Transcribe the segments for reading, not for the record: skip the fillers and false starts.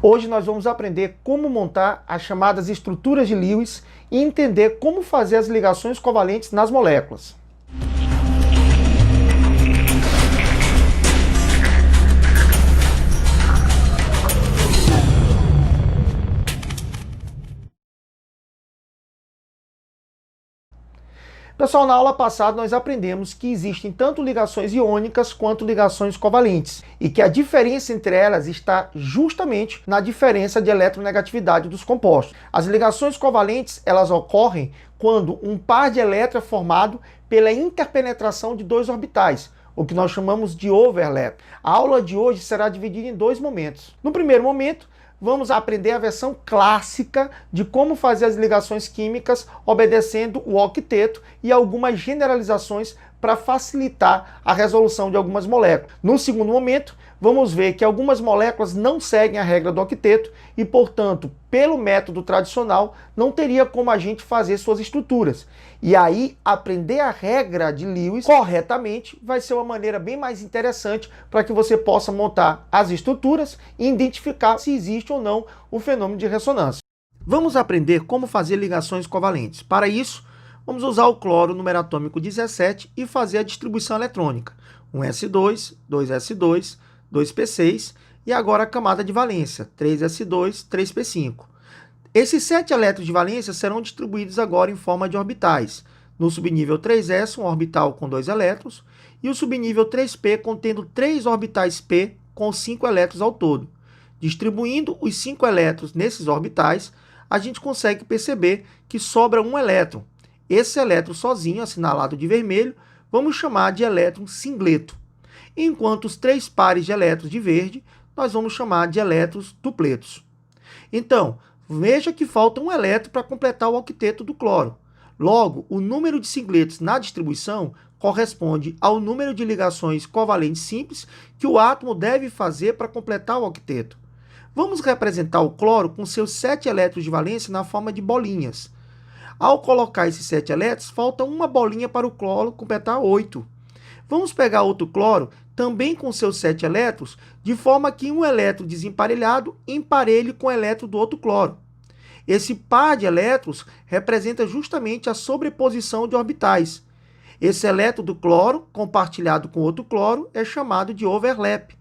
Hoje nós vamos aprender como montar as chamadas estruturas de Lewis e entender como fazer as ligações covalentes nas moléculas. Pessoal, na aula passada nós aprendemos que existem tanto ligações iônicas quanto ligações covalentes e que a diferença entre elas está justamente na diferença de eletronegatividade dos compostos. As ligações covalentes, elas ocorrem quando um par de elétrons é formado pela interpenetração de dois orbitais, o que nós chamamos de overlap. A aula de hoje será dividida em dois momentos. No primeiro momento, vamos aprender a versão clássica de como fazer as ligações químicas obedecendo o octeto e algumas generalizações para facilitar a resolução de algumas moléculas. No segundo momento, vamos ver que algumas moléculas não seguem a regra do octeto e, portanto, pelo método tradicional, não teria como a gente fazer suas estruturas. E aí, aprender a regra de Lewis corretamente vai ser uma maneira bem mais interessante para que você possa montar as estruturas e identificar se existe ou não o fenômeno de ressonância. Vamos aprender como fazer ligações covalentes. Para isso, vamos usar o cloro número atômico 17 e fazer a distribuição eletrônica. 1s2, 2s2, 2p6 e agora a camada de valência, 3s2, 3p5. Esses 7 elétrons de valência serão distribuídos agora em forma de orbitais. No subnível 3s, um orbital com 2 elétrons, e o subnível 3p contendo 3 orbitais p com 5 elétrons ao todo. Distribuindo os 5 elétrons nesses orbitais, a gente consegue perceber que sobra um elétron. Esse elétron sozinho, assinalado de vermelho, vamos chamar de elétron singleto. Enquanto os 3 pares de elétrons de verde, nós vamos chamar de elétrons dupletos. Então, veja que falta um elétron para completar o octeto do cloro. Logo, o número de singletos na distribuição corresponde ao número de ligações covalentes simples que o átomo deve fazer para completar o octeto. Vamos representar o cloro com seus 7 elétrons de valência na forma de bolinhas. Ao colocar esses 7 elétrons, falta uma bolinha para o cloro completar 8. Vamos pegar outro cloro, também com seus 7 elétrons, de forma que um elétron desemparelhado emparelhe com o elétron do outro cloro. Esse par de elétrons representa justamente a sobreposição de orbitais. Esse elétron do cloro, compartilhado com outro cloro, é chamado de overlap.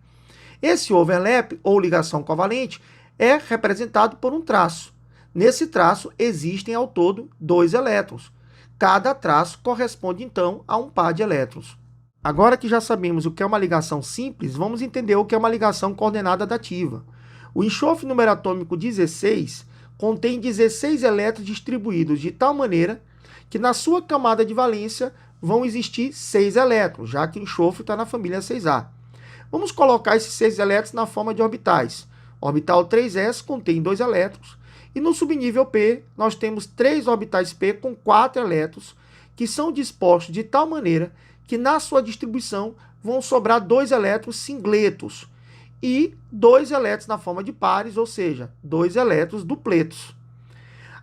Esse overlap, ou ligação covalente, é representado por um traço. Nesse traço existem ao todo 2 elétrons. Cada traço corresponde então a um par de elétrons. Agora que já sabemos o que é uma ligação simples, vamos entender o que é uma ligação coordenada dativa. O enxofre número atômico 16 contém 16 elétrons distribuídos de tal maneira que na sua camada de valência vão existir 6 elétrons, já que o enxofre está na família 6A. Vamos colocar esses 6 elétrons na forma de orbitais. Orbital 3s contém 2 elétrons. E no subnível P, nós temos 3 orbitais P com 4 elétrons, que são dispostos de tal maneira que na sua distribuição vão sobrar 2 elétrons singletos e 2 elétrons na forma de pares, ou seja, 2 elétrons dupletos.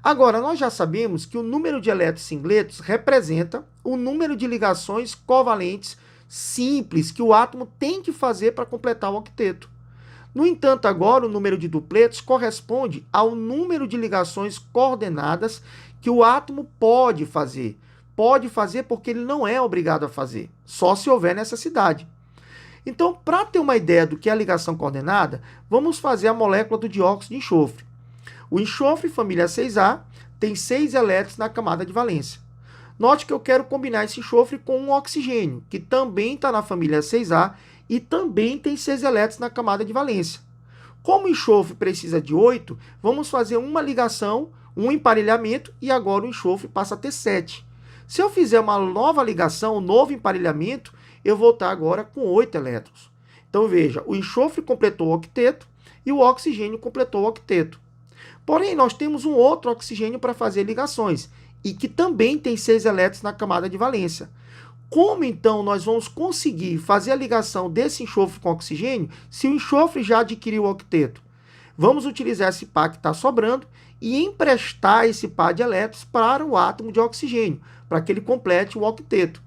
Agora, nós já sabemos que o número de elétrons singletos representa o número de ligações covalentes simples que o átomo tem que fazer para completar o octeto. No entanto, agora o número de dupletos corresponde ao número de ligações coordenadas que o átomo pode fazer. Pode fazer porque ele não é obrigado a fazer, só se houver necessidade. Então, para ter uma ideia do que é a ligação coordenada, vamos fazer a molécula do dióxido de enxofre. O enxofre, família 6A, tem 6 elétrons na camada de valência. Note que eu quero combinar esse enxofre com um oxigênio, que também está na família 6A, e também tem 6 elétrons na camada de valência. Como o enxofre precisa de 8, vamos fazer uma ligação, um emparelhamento, e agora o enxofre passa a ter 7. Se eu fizer uma nova ligação, um novo emparelhamento, eu vou estar agora com 8 elétrons. Então veja, o enxofre completou o octeto e o oxigênio completou o octeto. Porém, nós temos um outro oxigênio para fazer ligações, e que também tem 6 elétrons na camada de valência. Como, então, nós vamos conseguir fazer a ligação desse enxofre com oxigênio se o enxofre já adquiriu o octeto? Vamos utilizar esse par que está sobrando e emprestar esse par de elétrons para o átomo de oxigênio, para que ele complete o octeto.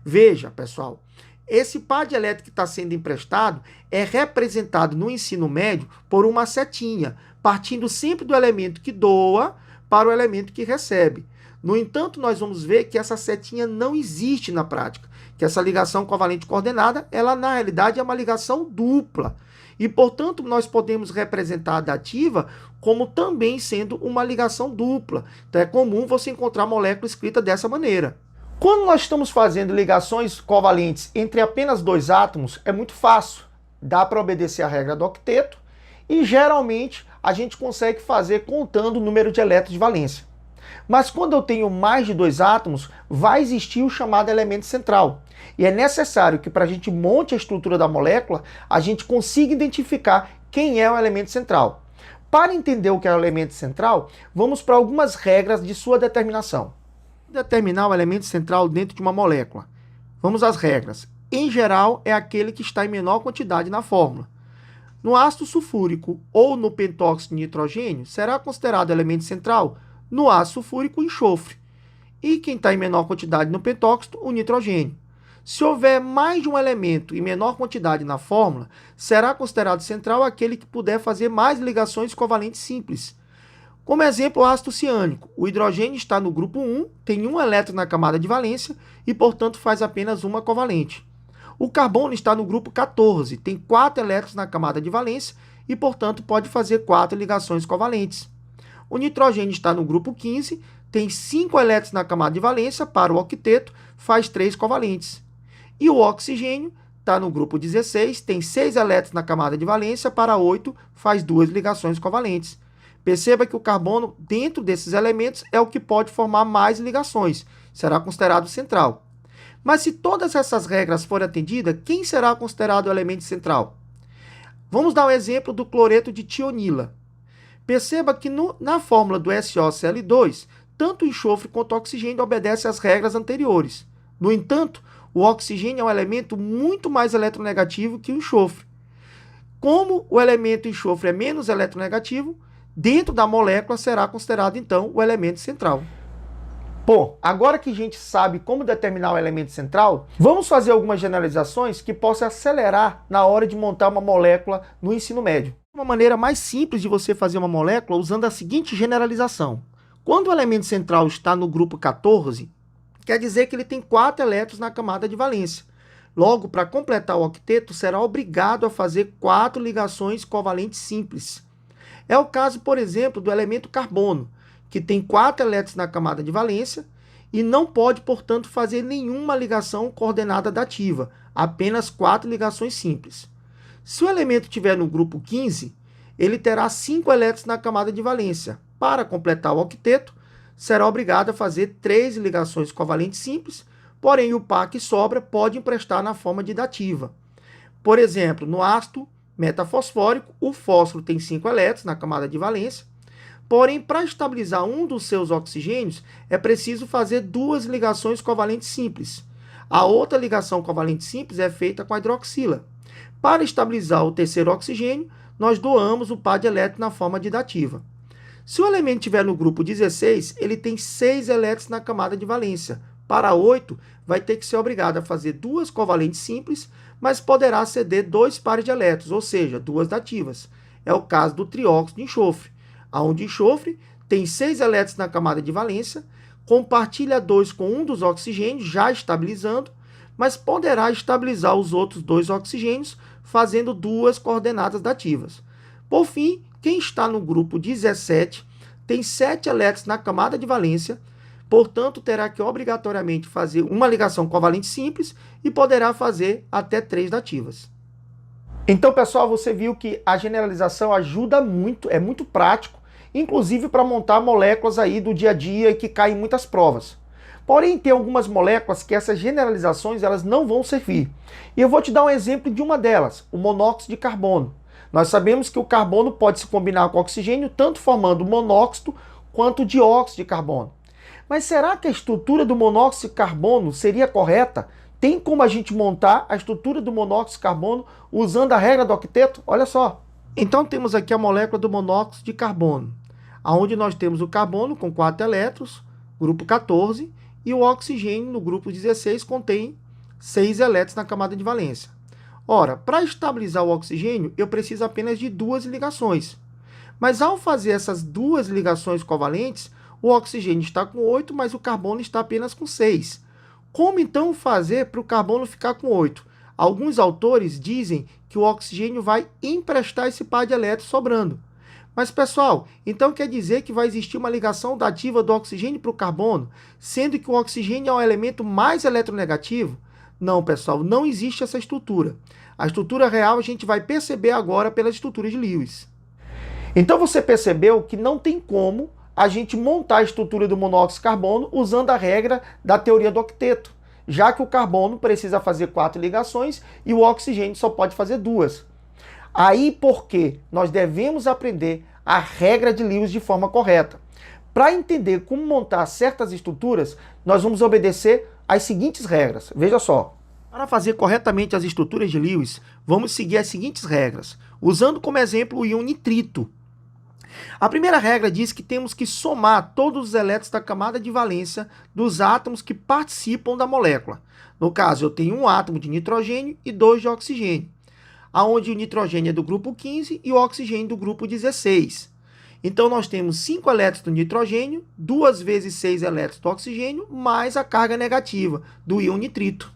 Veja, pessoal, Esse par dielétrico que está sendo emprestado é representado no ensino médio por uma setinha, partindo sempre do elemento que doa para o elemento que recebe. No entanto, nós vamos ver que essa setinha não existe na prática, que essa ligação covalente coordenada, ela na realidade é uma ligação dupla. E, portanto, nós podemos representar a dativa como também sendo uma ligação dupla. Então, é comum você encontrar molécula escrita dessa maneira. Quando nós estamos fazendo ligações covalentes entre apenas dois átomos, é muito fácil. Dá para obedecer a regra do octeto e, geralmente, a gente consegue fazer contando o número de elétrons de valência. Mas quando eu tenho mais de dois átomos, vai existir o chamado elemento central. E é necessário que para a gente monte a estrutura da molécula, a gente consiga identificar quem é o elemento central. Para entender o que é o elemento central, vamos para algumas regras de sua determinação. Determinar o elemento central dentro de uma molécula. Vamos às regras. Em geral, é aquele que está em menor quantidade na fórmula. No ácido sulfúrico ou no pentóxido de nitrogênio, será considerado elemento central no ácido sulfúrico o enxofre. E quem está em menor quantidade no pentóxido, o nitrogênio. Se houver mais de um elemento em menor quantidade na fórmula, será considerado central aquele que puder fazer mais ligações covalentes simples. Como exemplo, o ácido ciânico. O hidrogênio está no grupo 1, tem um elétron na camada de valência e, portanto, faz apenas uma covalente. O carbono está no grupo 14, tem 4 elétrons na camada de valência e, portanto, pode fazer 4 ligações covalentes. O nitrogênio está no grupo 15, tem 5 elétrons na camada de valência, para o octeto, faz 3 covalentes. E o oxigênio está no grupo 16, tem 6 elétrons na camada de valência, para 8, faz 2 ligações covalentes. Perceba que o carbono, dentro desses elementos, é o que pode formar mais ligações, será considerado central. Mas se todas essas regras forem atendidas, quem será considerado o elemento central? Vamos dar um exemplo do cloreto de tionila. Perceba que na fórmula do SOCl2, tanto o enxofre quanto o oxigênio obedecem às regras anteriores. No entanto, o oxigênio é um elemento muito mais eletronegativo que o enxofre. Como o elemento enxofre é menos eletronegativo, dentro da molécula será considerado, então, o elemento central. Bom, agora que a gente sabe como determinar o elemento central, vamos fazer algumas generalizações que possam acelerar na hora de montar uma molécula no ensino médio. Uma maneira mais simples de você fazer uma molécula usando a seguinte generalização. Quando o elemento central está no grupo 14, quer dizer que ele tem 4 elétrons na camada de valência. Logo, para completar o octeto, será obrigado a fazer 4 ligações covalentes simples. É o caso, por exemplo, do elemento carbono, que tem 4 elétrons na camada de valência e não pode, portanto, fazer nenhuma ligação coordenada dativa, apenas 4 ligações simples. Se o elemento estiver no grupo 15, ele terá 5 elétrons na camada de valência. Para completar o octeto, será obrigado a fazer 3 ligações covalentes simples, porém o par que sobra pode emprestar na forma de dativa. Por exemplo, no ácido metafosfórico, o fósforo tem 5 elétrons na camada de valência, porém, para estabilizar um dos seus oxigênios, é preciso fazer 2 ligações covalentes simples. A outra ligação covalente simples é feita com a hidroxila. Para estabilizar o terceiro oxigênio, nós doamos o par de elétrons na forma de dativa. Se o elemento estiver no grupo 16, ele tem 6 elétrons na camada de valência. Para 8, vai ter que ser obrigado a fazer 2 covalentes simples, mas poderá ceder 2 pares de elétrons, ou seja, 2 dativas. É o caso do trióxido de enxofre, onde enxofre tem 6 elétrons na camada de valência, compartilha 2 com um dos oxigênios, já estabilizando, mas poderá estabilizar os outros 2 oxigênios, fazendo 2 coordenadas dativas. Por fim, quem está no grupo 17 tem 7 elétrons na camada de valência, portanto, terá que obrigatoriamente fazer uma ligação covalente simples e poderá fazer até 3 dativas. Então, pessoal, você viu que a generalização ajuda muito, é muito prático, inclusive para montar moléculas aí do dia a dia e que caem em muitas provas. Porém, tem algumas moléculas que essas generalizações elas não vão servir. E eu vou te dar um exemplo de uma delas, o monóxido de carbono. Nós sabemos que o carbono pode se combinar com o oxigênio, tanto formando monóxido quanto dióxido de carbono. Mas será que a estrutura do monóxido de carbono seria correta? Tem como a gente montar a estrutura do monóxido de carbono usando a regra do octeto? Olha só. Então temos aqui a molécula do monóxido de carbono, onde nós temos o carbono com 4 elétrons, grupo 14, e o oxigênio no grupo 16 contém 6 elétrons na camada de valência. Ora, para estabilizar o oxigênio, eu preciso apenas de 2 ligações. Mas ao fazer essas 2 ligações covalentes, o oxigênio está com 8, mas o carbono está apenas com 6. Como então fazer para o carbono ficar com 8? Alguns autores dizem que o oxigênio vai emprestar esse par de elétrons sobrando. Mas, pessoal, então quer dizer que vai existir uma ligação dativa do oxigênio para o carbono, sendo que o oxigênio é o elemento mais eletronegativo? Não, pessoal, não existe essa estrutura. A estrutura real a gente vai perceber agora pelas estruturas de Lewis. Então você percebeu que não tem como a gente montar a estrutura do monóxido de carbono usando a regra da teoria do octeto, já que o carbono precisa fazer 4 ligações e o oxigênio só pode fazer 2. Aí porque nós devemos aprender a regra de Lewis de forma correta. Para entender como montar certas estruturas, nós vamos obedecer às seguintes regras. Veja só. Para fazer corretamente as estruturas de Lewis, vamos seguir as seguintes regras, usando como exemplo o íon nitrito. A primeira regra diz que temos que somar todos os elétrons da camada de valência dos átomos que participam da molécula. No caso, eu tenho um átomo de nitrogênio e 2 de oxigênio, onde o nitrogênio é do grupo 15 e o oxigênio do grupo 16. Então, nós temos 5 elétrons do nitrogênio, 2 vezes 6 elétrons do oxigênio, mais a carga negativa do íon nitrito,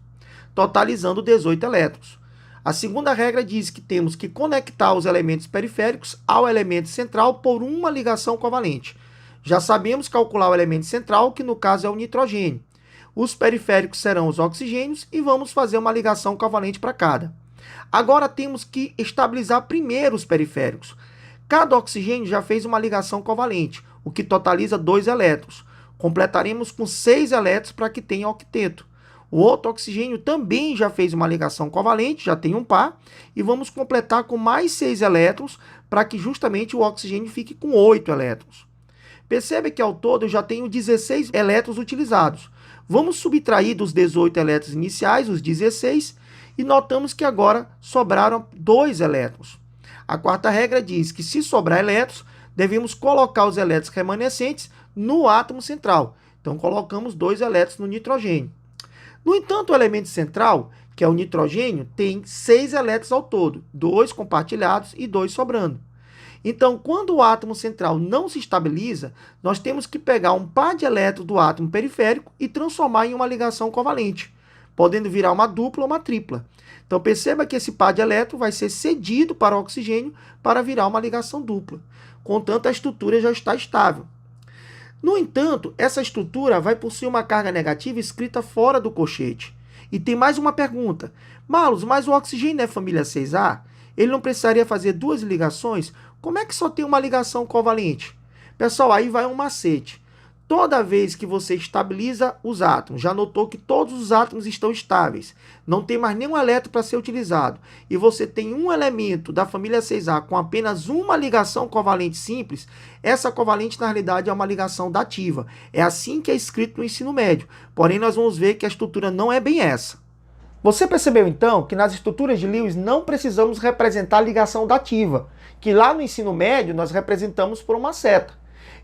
totalizando 18 elétrons. A segunda regra diz que temos que conectar os elementos periféricos ao elemento central por uma ligação covalente. Já sabemos calcular o elemento central, que no caso é o nitrogênio. Os periféricos serão os oxigênios e vamos fazer uma ligação covalente para cada. Agora temos que estabilizar primeiro os periféricos. Cada oxigênio já fez uma ligação covalente, o que totaliza 2 elétrons. Completaremos com 6 elétrons para que tenha octeto. O outro oxigênio também já fez uma ligação covalente, já tem um par, e vamos completar com mais 6 elétrons para que justamente o oxigênio fique com 8 elétrons. Percebe que ao todo eu já tenho 16 elétrons utilizados. Vamos subtrair dos 18 elétrons iniciais, os 16, e notamos que agora sobraram 2 elétrons. A quarta regra diz que se sobrar elétrons, devemos colocar os elétrons remanescentes no átomo central. Então colocamos 2 elétrons no nitrogênio. No entanto, o elemento central, que é o nitrogênio, tem 6 elétrons ao todo, 2 compartilhados e 2 sobrando. Então, quando o átomo central não se estabiliza, nós temos que pegar um par de elétrons do átomo periférico e transformar em uma ligação covalente, podendo virar uma dupla ou uma tripla. Então, perceba que esse par de elétrons vai ser cedido para o oxigênio para virar uma ligação dupla. Contanto, a estrutura já está estável. No entanto, essa estrutura vai possuir uma carga negativa escrita fora do colchete. E tem mais uma pergunta. Marlos, mas o oxigênio é família 6A? Ele não precisaria fazer 2 ligações? Como é que só tem uma ligação covalente? Pessoal, aí vai um macete. Toda vez que você estabiliza os átomos, já notou que todos os átomos estão estáveis, não tem mais nenhum elétron para ser utilizado, e você tem um elemento da família 6A com apenas uma ligação covalente simples, essa covalente na realidade é uma ligação dativa. É assim que é escrito no ensino médio, porém nós vamos ver que a estrutura não é bem essa. Você percebeu então que nas estruturas de Lewis não precisamos representar ligação dativa, que lá no ensino médio nós representamos por uma seta.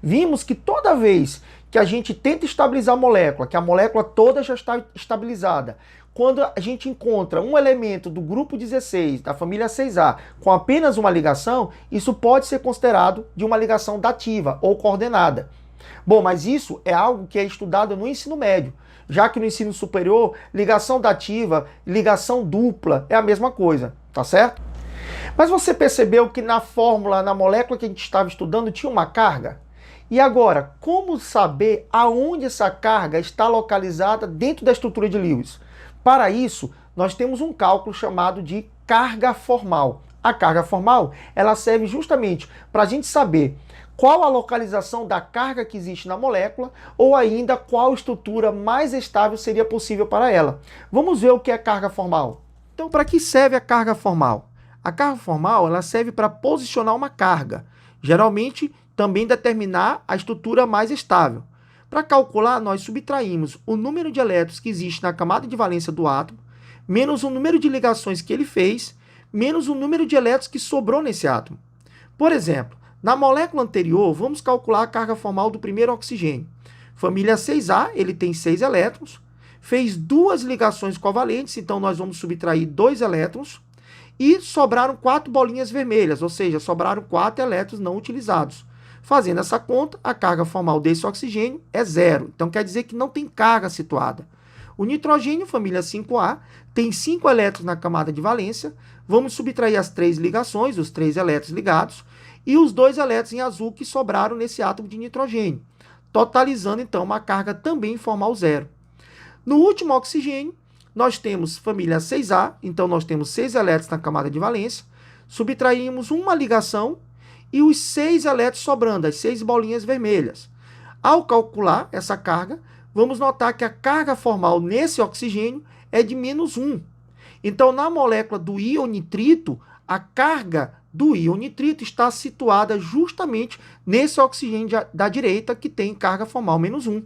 Vimos que toda vez que a gente tenta estabilizar a molécula, que a molécula toda já está estabilizada, quando a gente encontra um elemento do grupo 16, da família 6A, com apenas uma ligação, isso pode ser considerado de uma ligação dativa ou coordenada. Bom, mas isso é algo que é estudado no ensino médio, já que no ensino superior, ligação dativa, ligação dupla é a mesma coisa, tá certo? Mas você percebeu que na fórmula, na molécula que a gente estava estudando, tinha uma carga? E agora, como saber aonde essa carga está localizada dentro da estrutura de Lewis? Para isso, nós temos um cálculo chamado de carga formal. A carga formal, ela serve justamente para a gente saber qual a localização da carga que existe na molécula ou ainda qual estrutura mais estável seria possível para ela. Vamos ver o que é carga formal. Então, para que serve a carga formal? A carga formal, ela serve para posicionar uma carga, geralmente também determinar a estrutura mais estável. Para calcular, nós subtraímos o número de elétrons que existe na camada de valência do átomo, menos o número de ligações que ele fez, menos o número de elétrons que sobrou nesse átomo. Por exemplo, na molécula anterior, vamos calcular a carga formal do primeiro oxigênio. Família 6A, ele tem 6 elétrons. fez duas ligações covalentes, então nós vamos subtrair 2 elétrons, e sobraram 4 bolinhas vermelhas, ou seja, sobraram 4 elétrons não utilizados. Fazendo essa conta, a carga formal desse oxigênio é 0. Então quer dizer que não tem carga situada. O nitrogênio, família 5A, tem 5 elétrons na camada de valência. Vamos subtrair as 3 ligações, os 3 elétrons ligados, e os 2 elétrons em azul que sobraram nesse átomo de nitrogênio, totalizando então uma carga também formal 0. No último oxigênio, nós temos família 6A, então nós temos 6 elétrons na camada de valência, subtraímos uma ligação e os 6 elétrons sobrando, as 6 bolinhas vermelhas. Ao calcular essa carga, vamos notar que a carga formal nesse oxigênio é de -1. Então, na molécula do íon nitrito, a carga do íon nitrito está situada justamente nesse oxigênio da direita, que tem carga formal -1.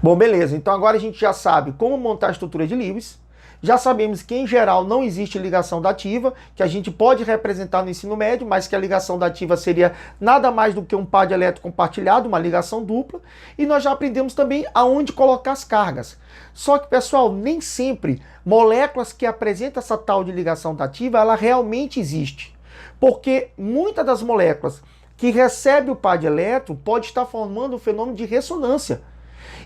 Bom, beleza. Então agora a gente já sabe como montar a estrutura de Lewis. Já sabemos que, em geral, não existe ligação dativa, que a gente pode representar no ensino médio, mas que a ligação dativa seria nada mais do que um par de elétron compartilhado, uma ligação dupla. E nós já aprendemos também aonde colocar as cargas. Só que, pessoal, nem sempre moléculas que apresentam essa tal de ligação dativa, ela realmente existe. Porque muitas das moléculas que recebem o par de elétron pode estar formando um fenômeno de ressonância.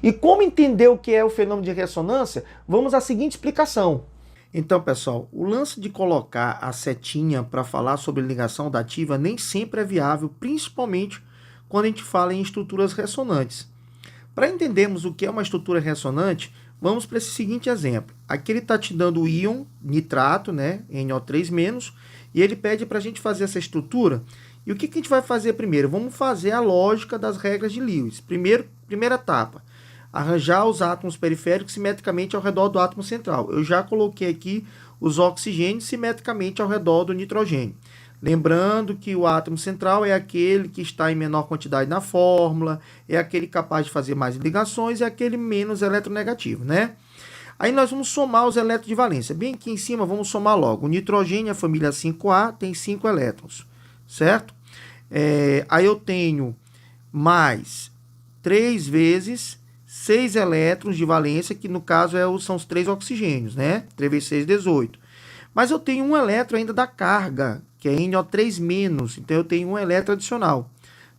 E como entender o que é o fenômeno de ressonância? Vamos à seguinte explicação. Então, pessoal, o lance de colocar a setinha para falar sobre ligação dativa nem sempre é viável, principalmente quando a gente fala em estruturas ressonantes. Para entendermos o que é uma estrutura ressonante, vamos para esse seguinte exemplo. Aqui ele está te dando o íon nitrato, né, NO3-, e ele pede para a gente fazer essa estrutura. E o que a gente vai fazer primeiro? Vamos fazer a lógica das regras de Lewis. Primeira etapa, arranjar os átomos periféricos simetricamente ao redor do átomo central. Eu já coloquei aqui os oxigênios simetricamente ao redor do nitrogênio. Lembrando que o átomo central é aquele que está em menor quantidade na fórmula, é aquele capaz de fazer mais ligações, é aquele menos eletronegativo, né? Aí nós vamos somar os elétrons de valência. Bem aqui em cima, vamos somar logo. O nitrogênio, a família 5A, tem 5 elétrons, certo? Aí eu tenho mais 3 vezes 6 elétrons de valência, que no caso são os 3 oxigênios, né? 3 vezes 6, 18. Mas eu tenho um elétron ainda da carga, que é NO3-, então eu tenho um elétron adicional.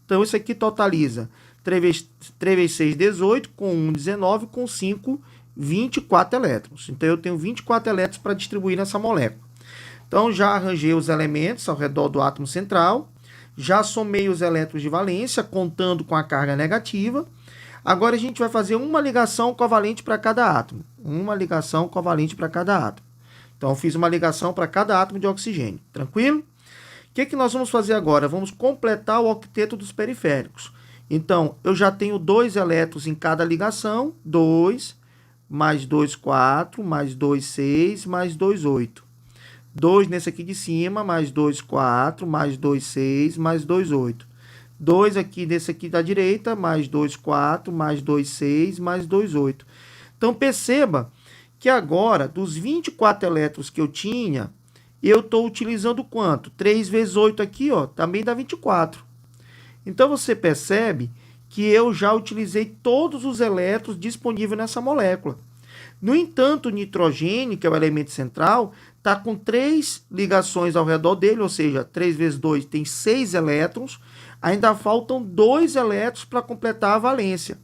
Então isso aqui totaliza 3 vezes 6, 18, com 1, 19, com 5, 24 elétrons. Então eu tenho 24 elétrons para distribuir nessa molécula. Então já arranjei os elementos ao redor do átomo central, já somei os elétrons de valência, contando com a carga negativa. Agora a gente vai fazer uma ligação covalente para cada átomo. Uma ligação covalente para cada átomo. Então eu fiz uma ligação para cada átomo de oxigênio. Tranquilo? O que nós vamos fazer agora? Vamos completar o octeto dos periféricos. Então eu já tenho 2 elétrons em cada ligação. 2, mais 2, 4, mais 2, 6, mais 2, 8. 2 nesse aqui de cima, mais 2, 4, mais 2, 6, mais 2, 8. 2 aqui nesse aqui da direita, mais 2, 4, mais 2, 6, mais 2, 8. Então, perceba que agora, dos 24 elétrons que eu tinha, eu estou utilizando quanto? 3 vezes 8 aqui, ó, também dá 24. Então, você percebe que eu já utilizei todos os elétrons disponíveis nessa molécula. No entanto, o nitrogênio, que é o elemento central, está com 3 ligações ao redor dele, ou seja, 3 vezes 2 tem 6 elétrons, ainda faltam 2 elétrons para completar a valência.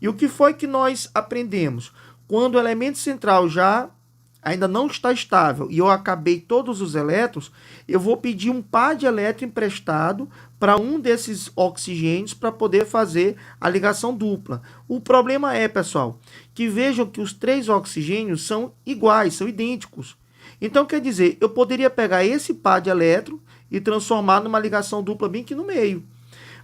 E o que foi que nós aprendemos? Quando o elemento central já ainda não está estável e eu acabei todos os elétrons, eu vou pedir um par de elétron emprestado para um desses oxigênios para poder fazer a ligação dupla. O problema é, pessoal, que vejam que os 3 oxigênios são iguais, são idênticos. Então, quer dizer, eu poderia pegar esse par de elétron e transformar numa ligação dupla bem aqui no meio.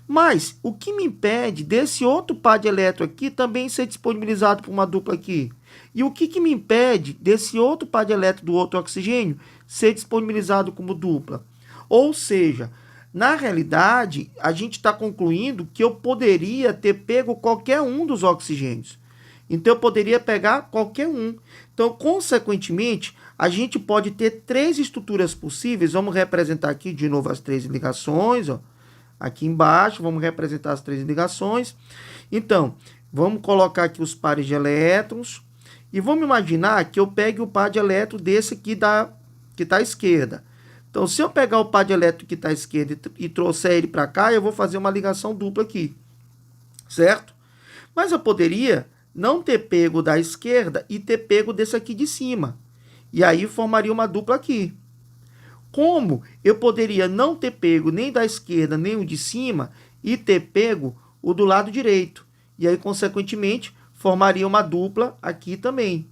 Mas o que me impede desse outro par de elétron aqui também ser disponibilizado por uma dupla aqui? E o que me impede desse outro par de elétron do outro oxigênio ser disponibilizado como dupla? Ou seja, na realidade, a gente está concluindo que eu poderia ter pego qualquer um dos oxigênios. Então, eu poderia pegar qualquer um. Então, consequentemente, a gente pode ter 3 estruturas possíveis. Vamos representar aqui de novo as 3 ligações, ó. Aqui embaixo, vamos representar as 3 ligações. Então, vamos colocar aqui os pares de elétrons. E vamos imaginar que eu pegue o par de elétron desse aqui que está à esquerda. Então, se eu pegar o par de elétron que está à esquerda e trouxer ele para cá, eu vou fazer uma ligação dupla aqui, certo? Mas eu poderia não ter pego da esquerda e ter pego desse aqui de cima. E aí formaria uma dupla aqui. Como eu poderia não ter pego nem da esquerda nem o de cima e ter pego o do lado direito. E aí, consequentemente, formaria uma dupla aqui também.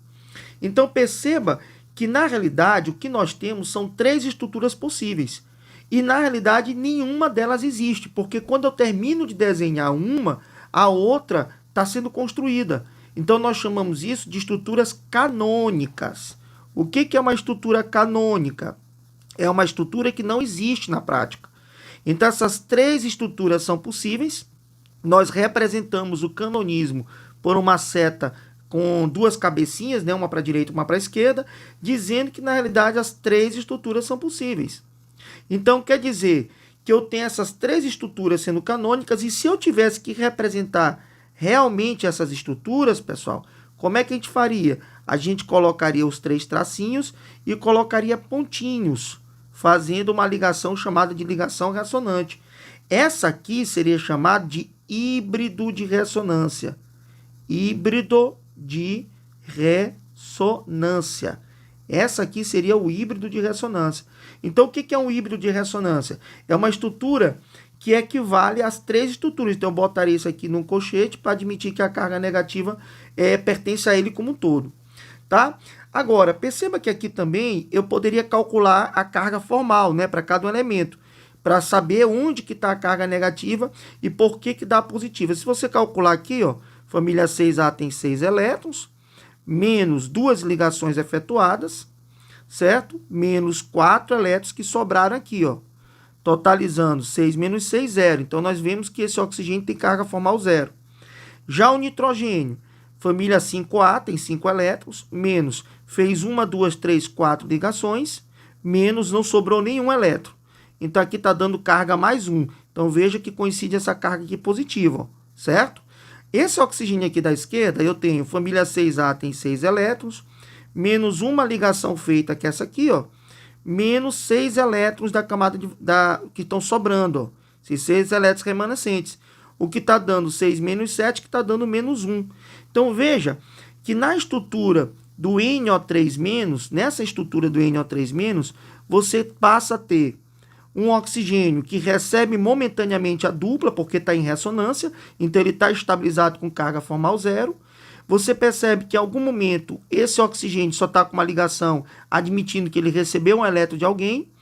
Então, perceba que, na realidade, o que nós temos são 3 estruturas possíveis. E, na realidade, nenhuma delas existe, porque quando eu termino de desenhar uma, a outra está sendo construída. Então, nós chamamos isso de estruturas canônicas. O que é uma estrutura canônica? É uma estrutura que não existe na prática. Então, essas 3 estruturas são possíveis. Nós representamos o canonismo por uma seta com 2 cabecinhas, né? Uma para a direita e uma para a esquerda, dizendo que, na realidade, as 3 estruturas são possíveis. Então, quer dizer que eu tenho essas 3 estruturas sendo canônicas, e se eu tivesse que representar realmente essas estruturas, pessoal, como é que a gente faria? A gente colocaria os 3 tracinhos e colocaria pontinhos, fazendo uma ligação chamada de ligação ressonante. Essa aqui seria chamada de híbrido de ressonância. Híbrido de ressonância. Essa aqui seria o híbrido de ressonância. Então, o que é um híbrido de ressonância? É uma estrutura que equivale às 3 estruturas. Então, eu botaria isso aqui num colchete para admitir que a carga negativa pertence a ele como um todo. Tá? Agora, perceba que aqui também eu poderia calcular a carga formal, né, para cada elemento, para saber onde que está a carga negativa e por que dá positiva. Se você calcular aqui, ó, família 6A tem 6 elétrons, menos 2 ligações efetuadas, certo? Menos 4 elétrons que sobraram aqui, ó, totalizando 6 menos 6, 0. Então, nós vemos que esse oxigênio tem carga formal 0. Já o nitrogênio, família 5A tem 5 elétrons, menos fez 1, 2, 3, 4 ligações, menos não sobrou nenhum elétron. Então, aqui está dando carga mais 1. Então, veja que coincide essa carga aqui positiva, ó, certo? Esse oxigênio aqui da esquerda, eu tenho família 6A tem 6 elétrons, menos uma ligação feita, que é essa aqui, ó, menos 6 elétrons da camada que estão sobrando, ó, esses 6 elétrons remanescentes. O que está dando 6 menos 7, que está dando menos 1. Então, veja que na estrutura do NO3-, nessa estrutura do NO3-, você passa a ter um oxigênio que recebe momentaneamente a dupla, porque está em ressonância, então ele está estabilizado com carga formal 0. Você percebe que em algum momento esse oxigênio só está com uma ligação admitindo que ele recebeu um elétron de alguém.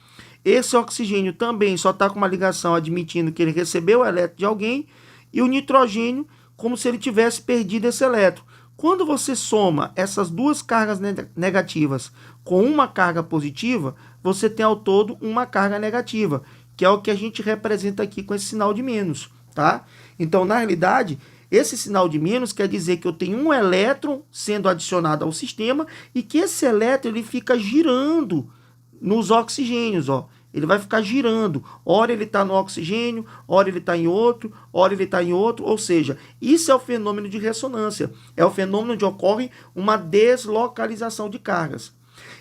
Esse oxigênio também só está com uma ligação admitindo que ele recebeu o elétron de alguém. E o nitrogênio como se ele tivesse perdido esse elétron. Quando você soma essas 2 cargas negativas com uma carga positiva, você tem ao todo uma carga negativa, que é o que a gente representa aqui com esse sinal de menos, tá? Então, na realidade, esse sinal de menos quer dizer que eu tenho um elétron sendo adicionado ao sistema e que esse elétron ele fica girando nos oxigênios, ó. Ele vai ficar girando. Ora ele está no oxigênio, ora ele está em outro, ora ele está em outro. Ou seja, isso é o fenômeno de ressonância. É o fenômeno onde ocorre uma deslocalização de cargas.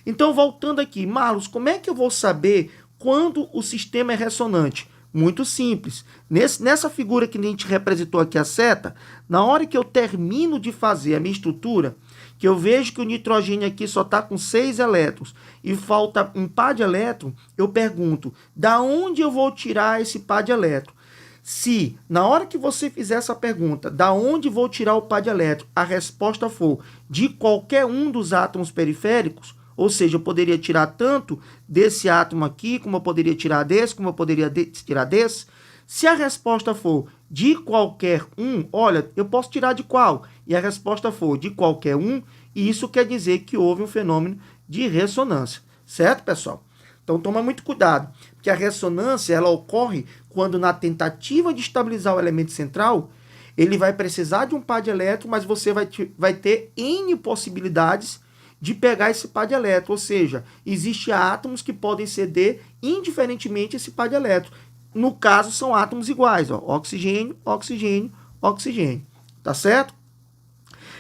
Então, voltando aqui, Marlos, como é que eu vou saber quando o sistema é ressonante? Muito simples. Nessa figura que a gente representou aqui a seta, na hora que eu termino de fazer a minha estrutura, que eu vejo que o nitrogênio aqui só está com 6 elétrons e falta um par de elétron, eu pergunto, da onde eu vou tirar esse par de elétron? Se, na hora que você fizer essa pergunta, da onde vou tirar o par de elétron, a resposta for de qualquer um dos átomos periféricos, ou seja, eu poderia tirar tanto desse átomo aqui, como eu poderia tirar desse, como eu poderia tirar desse. Se a resposta for de qualquer um, olha, eu posso tirar de qual? E a resposta for de qualquer um, e isso quer dizer que houve um fenômeno de ressonância. Certo, pessoal? Então, toma muito cuidado, porque a ressonância ela ocorre quando, na tentativa de estabilizar o elemento central, ele vai precisar de um par de elétrons, mas você vai ter N possibilidades de pegar esse par de elétrons, ou seja, existem átomos que podem ceder indiferentemente esse par de elétrons. No caso, são átomos iguais, ó, oxigênio, oxigênio, oxigênio, tá certo?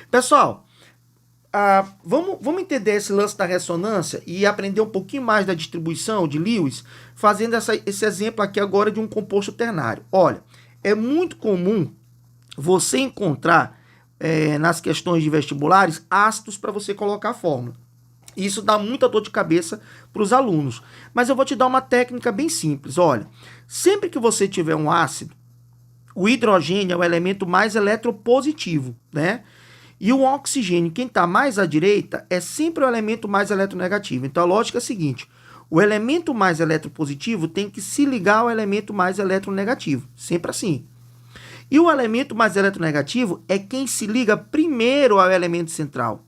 Pessoal, vamos entender esse lance da ressonância e aprender um pouquinho mais da distribuição de Lewis, fazendo esse exemplo aqui agora de um composto ternário. Olha, é muito comum você encontrar nas questões de vestibulares ácidos para você colocar a fórmula. Isso dá muita dor de cabeça para os alunos. Mas eu vou te dar uma técnica bem simples. Olha, sempre que você tiver um ácido, o hidrogênio é o elemento mais eletropositivo, né? E o oxigênio, quem está mais à direita, é sempre o elemento mais eletronegativo. Então a lógica é a seguinte: o elemento mais eletropositivo tem que se ligar ao elemento mais eletronegativo. Sempre assim. E o elemento mais eletronegativo é quem se liga primeiro ao elemento central.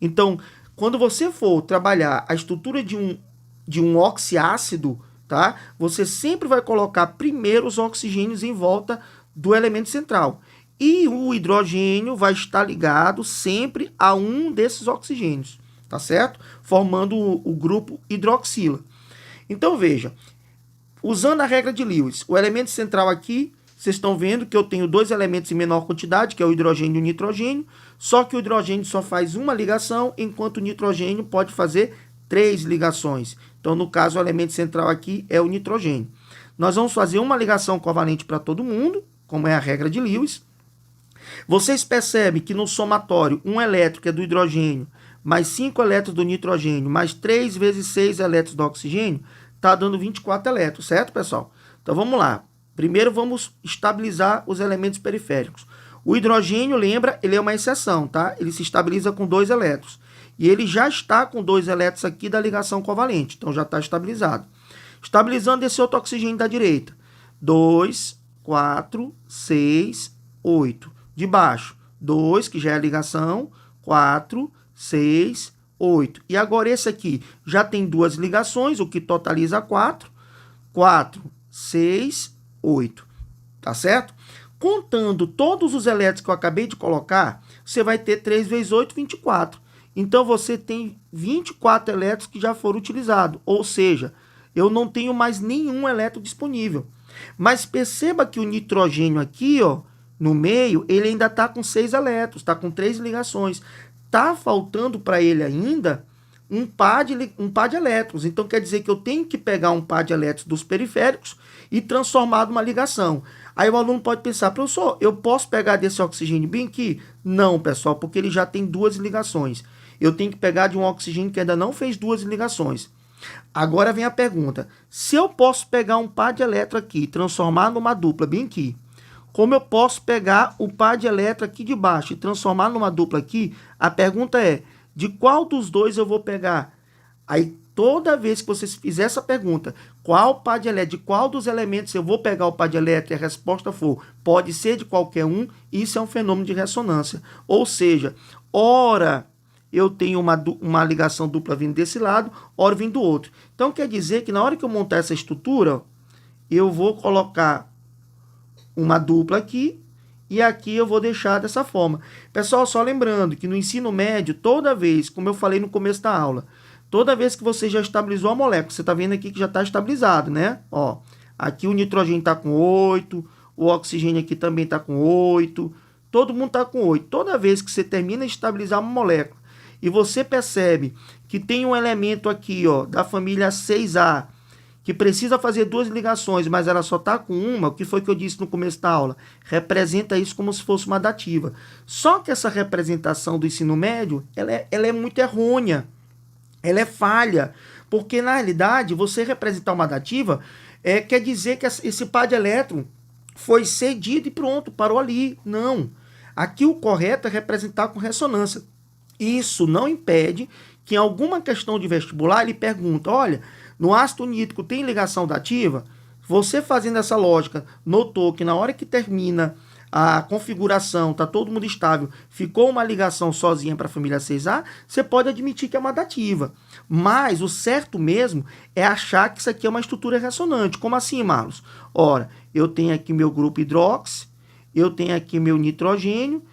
Então, quando você for trabalhar a estrutura de um oxiácido, tá? Você sempre vai colocar primeiro os oxigênios em volta do elemento central. E o hidrogênio vai estar ligado sempre a um desses oxigênios, tá certo? Formando o grupo hidroxila. Então, veja, usando a regra de Lewis, o elemento central aqui, vocês estão vendo que eu tenho dois elementos em menor quantidade, que é o hidrogênio e o nitrogênio, só que o hidrogênio só faz uma ligação, enquanto o nitrogênio pode fazer 3 ligações. Então, no caso, o elemento central aqui é o nitrogênio. Nós vamos fazer uma ligação covalente para todo mundo, como é a regra de Lewis. Vocês percebem que no somatório, um elétron, que é do hidrogênio, mais 5 elétrons do nitrogênio, mais 3 vezes 6 elétrons do oxigênio, está dando 24 elétrons, certo, pessoal? Então, vamos lá. Primeiro, vamos estabilizar os elementos periféricos. O hidrogênio, lembra, ele é uma exceção, tá? Ele se estabiliza com 2 elétrons. E ele já está com 2 elétrons aqui da ligação covalente. Então, já está estabilizado. Estabilizando esse outro oxigênio da direita. 2, 4, 6, 8. De baixo, 2, que já é a ligação. 4, 6, 8. E agora esse aqui já tem 2 ligações, o que totaliza 4. 4, 6, 8. Tá certo? Contando todos os elétrons que eu acabei de colocar, você vai ter 3 vezes 8, 24. Então, você tem 24 elétrons que já foram utilizados. Ou seja, eu não tenho mais nenhum elétron disponível. Mas perceba que o nitrogênio aqui, ó, no meio, ele ainda está com 6 elétrons, está com 3 ligações. Está faltando para ele ainda um par de elétrons. Então, quer dizer que eu tenho que pegar um par de elétrons dos periféricos e transformar numa ligação. Aí o aluno pode pensar, professor, eu posso pegar desse oxigênio bem aqui? Não, pessoal, porque ele já tem 2 ligações. Eu tenho que pegar de um oxigênio que ainda não fez 2 ligações. Agora vem a pergunta, se eu posso pegar um par de elétron aqui e transformar numa dupla bem aqui, como eu posso pegar o par de elétron aqui de baixo e transformar numa dupla aqui? A pergunta é, de qual dos dois eu vou pegar? Aí, toda vez que você fizer essa pergunta, qual par de elétron, de qual dos elementos eu vou pegar o par de elétron, e a resposta for, pode ser de qualquer um, isso é um fenômeno de ressonância. Ou seja, ora eu tenho uma ligação dupla vindo desse lado, ora vindo do outro. Então, quer dizer que na hora que eu montar essa estrutura, eu vou colocar uma dupla aqui, e aqui eu vou deixar dessa forma. Pessoal, só lembrando que no ensino médio, toda vez, como eu falei no começo da aula, toda vez que você já estabilizou a molécula, você está vendo aqui que já está estabilizado, né? Ó, aqui o nitrogênio está com 8, o oxigênio aqui também está com 8, todo mundo está com 8. Toda vez que você termina de estabilizar uma molécula e você percebe que tem um elemento aqui, ó, da família 6A, que precisa fazer 2 ligações, mas ela só está com uma, o que foi que eu disse no começo da aula? Representa isso como se fosse uma dativa. Só que essa representação do ensino médio, ela é muito errônea, ela é falha, porque na realidade, você representar uma dativa, quer dizer que esse par de elétron foi cedido e pronto, parou ali. Não. Aqui o correto é representar com ressonância. Isso não impede que em alguma questão de vestibular ele pergunta, olha, no ácido nítrico tem ligação dativa? Você fazendo essa lógica, notou que na hora que termina a configuração, está todo mundo estável, ficou uma ligação sozinha para a família 6A, você pode admitir que é uma dativa. Mas o certo mesmo é achar que isso aqui é uma estrutura ressonante. Como assim, Marlos? Ora, eu tenho aqui meu grupo hidróxido, eu tenho aqui meu nitrogênio,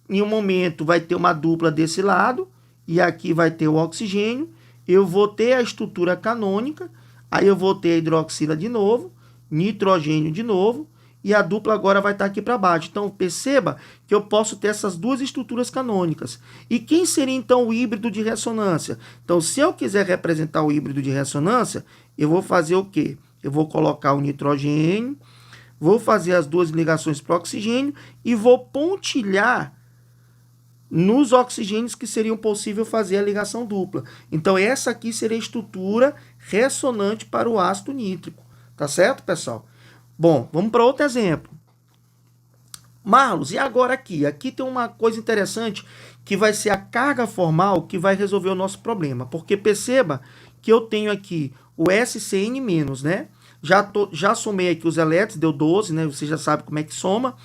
em um momento vai ter uma dupla desse lado, e aqui vai ter o oxigênio, eu vou ter a estrutura canônica, aí eu vou ter a hidroxila de novo, nitrogênio de novo, e a dupla agora vai estar aqui para baixo. Então, perceba que eu posso ter essas duas estruturas canônicas. E quem seria, então, o híbrido de ressonância? Então, se eu quiser representar o híbrido de ressonância, eu vou fazer o quê? Eu vou colocar o nitrogênio, vou fazer as duas ligações para o oxigênio e vou pontilhar nos oxigênios que seriam possível fazer a ligação dupla. Então, essa aqui seria a estrutura ressonante para o ácido nítrico. Tá certo, pessoal? Bom, vamos para outro exemplo. Marlos, e agora aqui? Aqui tem uma coisa interessante que vai ser a carga formal que vai resolver o nosso problema. Porque perceba que eu tenho aqui o SCN-, né? Já somei aqui os elétrons, deu 12, né? Você já sabe como é que soma.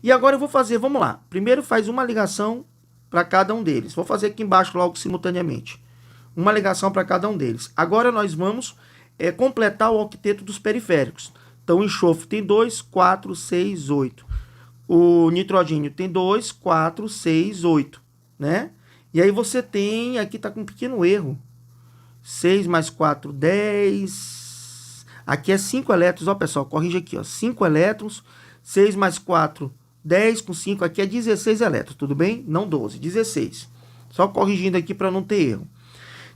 E agora eu vou fazer, vamos lá. Primeiro faz uma ligação para cada um deles. Vou fazer aqui embaixo logo simultaneamente. Uma ligação para cada um deles. Agora nós vamos completar o octeto dos periféricos. Então, o enxofre tem 2, 4, 6, 8. O nitrogênio tem 2, 4, 6, 8. Né? E aí você tem, aqui está com um pequeno erro. 6 mais 4, 10. Aqui é 5 elétrons, ó pessoal, corrige aqui, ó. 5 elétrons, 6 mais 4, 10 com 5, aqui é 16 elétrons, tudo bem? Não 12, 16. Só corrigindo aqui para não ter erro.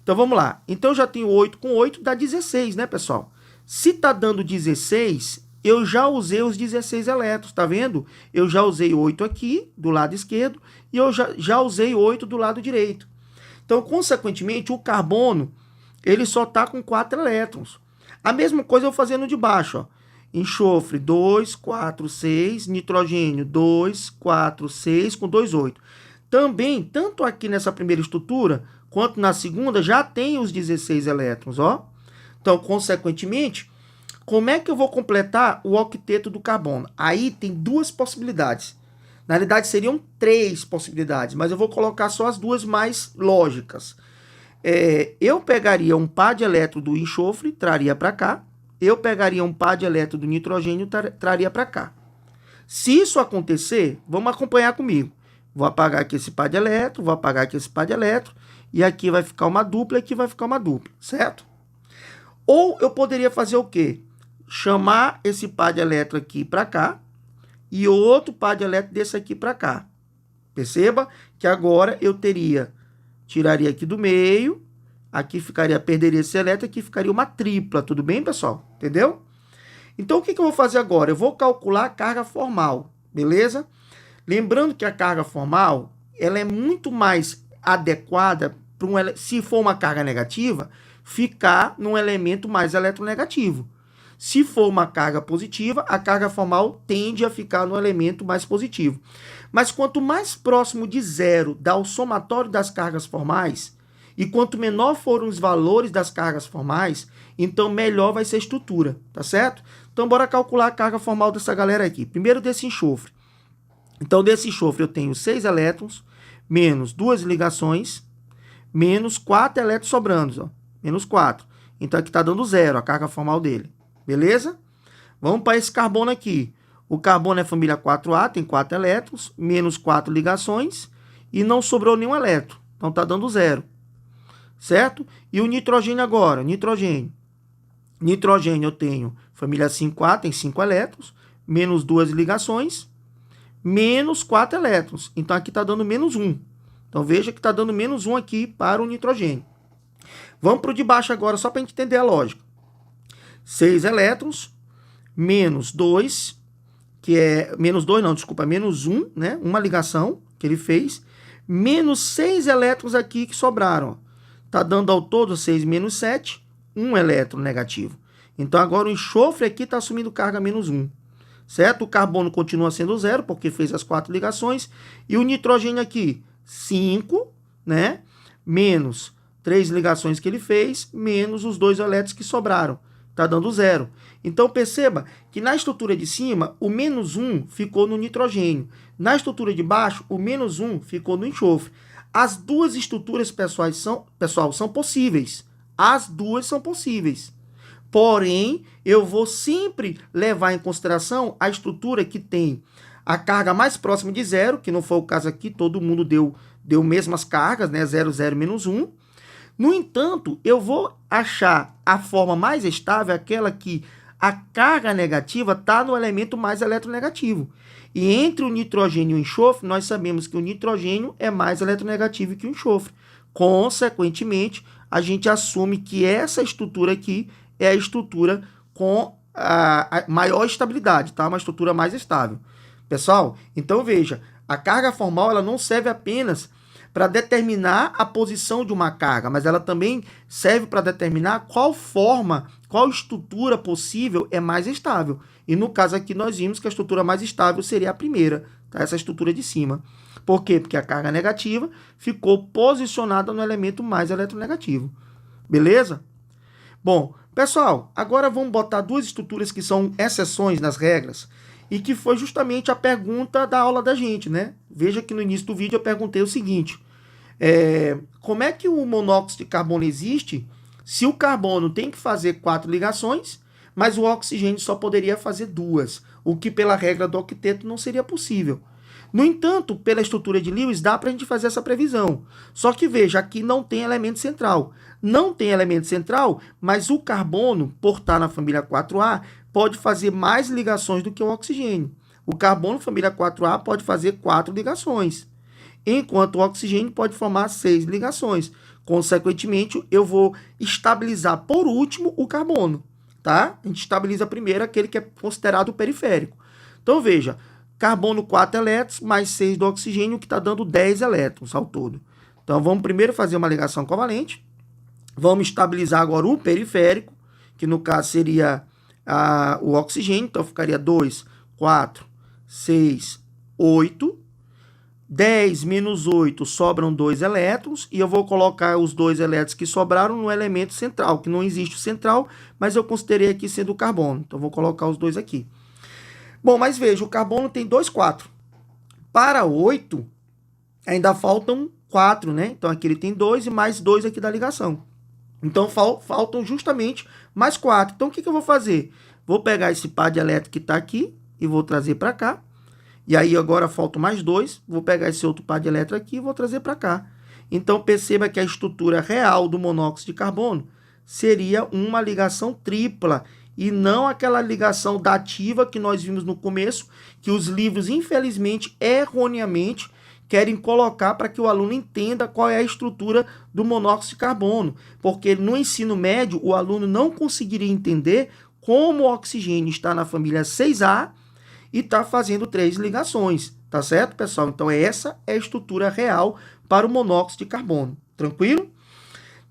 Então, vamos lá. Então, eu já tenho 8 com 8, dá 16, né, pessoal? Se está dando 16, eu já usei os 16 elétrons, tá vendo? Eu já usei 8 aqui, do lado esquerdo, e eu já usei 8 do lado direito. Então, consequentemente, o carbono, ele só está com 4 elétrons. A mesma coisa eu fazendo de baixo, ó. Enxofre, 2, 4, 6. Nitrogênio, 2, 4, 6, com 2, 8. Também, tanto aqui nessa primeira estrutura, quanto na segunda, já tem os 16 elétrons, ó. Então, consequentemente, como é que eu vou completar o octeto do carbono? Aí tem duas possibilidades. Na realidade, seriam 3 possibilidades, mas eu vou colocar só as duas mais lógicas. Eu pegaria um par de elétron do enxofre, traria para cá. Eu pegaria um par de elétron do nitrogênio, traria para cá. Se isso acontecer, vamos acompanhar comigo. Vou apagar aqui esse par de elétron, vou apagar aqui esse par de elétron, e aqui vai ficar uma dupla, e aqui vai ficar uma dupla, certo? Ou eu poderia fazer o quê? Chamar esse par de elétron aqui para cá, e outro par de elétron desse aqui para cá. Perceba que agora eu tiraria aqui do meio, aqui perderia esse elétron, aqui ficaria uma tripla, tudo bem, pessoal? Entendeu? Então, o que eu vou fazer agora? Eu vou calcular a carga formal, beleza? Lembrando que a carga formal, ela é muito mais adequada para se for uma carga negativa, ficar num elemento mais eletronegativo. Se for uma carga positiva, a carga formal tende a ficar no elemento mais positivo. Mas quanto mais próximo de zero dá o somatório das cargas formais, e quanto menor forem os valores das cargas formais, então melhor vai ser a estrutura, tá certo? Então, bora calcular a carga formal dessa galera aqui. Primeiro desse enxofre. Então, desse enxofre eu tenho 6 elétrons, menos 2 ligações, menos 4 elétrons sobrando, ó. Menos 4. Então, aqui está dando 0, a carga formal dele. Beleza? Vamos para esse carbono aqui. O carbono é família 4A, tem 4 elétrons, menos 4 ligações, e não sobrou nenhum elétron. Então, está dando 0. Certo? E o nitrogênio agora? Nitrogênio eu tenho família 5A, tem 5 elétrons, menos 2 ligações, menos 4 elétrons. Então, aqui está dando menos 1. Então, veja que está dando menos 1 aqui para o nitrogênio. Vamos para o de baixo agora, só para a gente entender a lógica. 6 elétrons, menos 2, que é... Menos 2 não, desculpa, menos 1, né? Uma ligação que ele fez, menos 6 elétrons aqui que sobraram. Está dando ao todo 6 menos 7, 1 elétron negativo. Então, agora o enxofre aqui está assumindo carga menos 1. Certo? O carbono continua sendo 0, porque fez as 4 ligações. E o nitrogênio aqui, 5, né? Menos 3 ligações que ele fez, menos os 2 elétrons que sobraram. Está dando 0. Então, perceba que na estrutura de cima, o menos 1 ficou no nitrogênio. Na estrutura de baixo, o menos 1 ficou no enxofre. As duas estruturas, pessoal, são possíveis. As duas são possíveis. Porém, eu vou sempre levar em consideração a estrutura que tem a carga mais próxima de 0, que não foi o caso aqui, todo mundo deu mesmas cargas, né? 0, 0, menos 1. No entanto, eu vou achar a forma mais estável, aquela que a carga negativa está no elemento mais eletronegativo. E entre o nitrogênio e o enxofre, nós sabemos que o nitrogênio é mais eletronegativo que o enxofre. Consequentemente, a gente assume que essa estrutura aqui é a estrutura com a maior estabilidade, tá? Uma estrutura mais estável. Pessoal, então veja, a carga formal ela não serve apenas para determinar a posição de uma carga, mas ela também serve para determinar qual forma, qual estrutura possível é mais estável. E no caso aqui nós vimos que a estrutura mais estável seria a primeira, tá? Essa estrutura de cima. Por quê? Porque a carga negativa ficou posicionada no elemento mais eletronegativo. Beleza? Bom, pessoal, agora vamos botar duas estruturas que são exceções nas regras e que foi justamente a pergunta da aula da gente, né? Veja que no início do vídeo eu perguntei o seguinte, como é que o monóxido de carbono existe se o carbono tem que fazer 4 ligações, mas o oxigênio só poderia fazer 2, o que pela regra do octeto não seria possível. No entanto, pela estrutura de Lewis, dá para a gente fazer essa previsão. Só que veja, aqui não tem elemento central. Não tem elemento central, mas o carbono, por estar na família 4A, pode fazer mais ligações do que o oxigênio. O carbono, família 4A, pode fazer 4 ligações, enquanto o oxigênio pode formar 6 ligações. Consequentemente, eu vou estabilizar por último o carbono, tá? A gente estabiliza primeiro aquele que é considerado periférico. Então, veja, carbono 4 elétrons, mais 6 do oxigênio, que está dando 10 elétrons ao todo. Então, vamos primeiro fazer uma ligação covalente. Vamos estabilizar agora o periférico, que no caso seria o oxigênio. Então, ficaria 2, 4, 6, 8. 10 menos 8 sobram 2 elétrons. E eu vou colocar os 2 elétrons que sobraram no elemento central, que não existe o central, mas eu considerei aqui sendo o carbono. Então, vou colocar os 2 aqui. Bom, mas veja, o carbono tem 2, 4. Para 8, ainda faltam 4, né? Então, aqui ele tem 2 e mais 2 aqui da ligação. Então, faltam justamente mais 4. Então, o que eu vou fazer? Vou pegar esse par de elétron que está aqui e vou trazer para cá. E aí, agora faltam mais 2. Vou pegar esse outro par de elétron aqui e vou trazer para cá. Então, perceba que a estrutura real do monóxido de carbono seria uma ligação tripla, e não aquela ligação dativa que nós vimos no começo, que os livros, infelizmente, erroneamente, querem colocar para que o aluno entenda qual é a estrutura do monóxido de carbono. Porque no ensino médio, o aluno não conseguiria entender como o oxigênio está na família 6A e está fazendo 3 ligações. Tá certo, pessoal? Então, essa é a estrutura real para o monóxido de carbono. Tranquilo?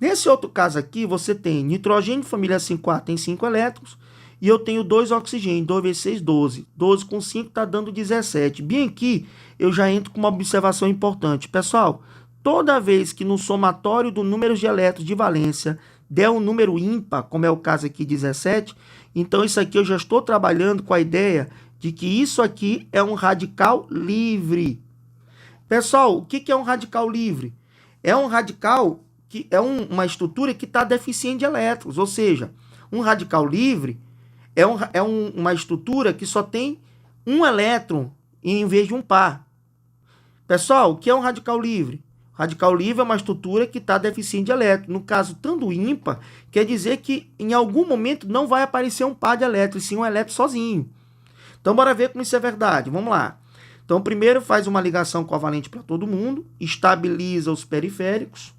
Nesse outro caso aqui, você tem nitrogênio, família 5A, tem 5 elétrons, e eu tenho 2 oxigênio, 2 vezes 6, 12. 12 com 5 está dando 17. Bem aqui, eu já entro com uma observação importante. Pessoal, toda vez que no somatório do número de elétrons de valência der um número ímpar, como é o caso aqui 17, então isso aqui eu já estou trabalhando com a ideia de que isso aqui é um radical livre. Pessoal, o que é um radical livre? É um radical que é uma estrutura que está deficiente de elétrons, ou seja, um radical livre é uma estrutura que só tem um elétron em vez de um par. Pessoal, o que é um radical livre? Radical livre é uma estrutura que está deficiente de elétrons. No caso, estando ímpar, quer dizer que em algum momento não vai aparecer um par de elétrons, sim um elétron sozinho. Então, bora ver como isso é verdade. Vamos lá. Então, primeiro faz uma ligação covalente para todo mundo, estabiliza os periféricos.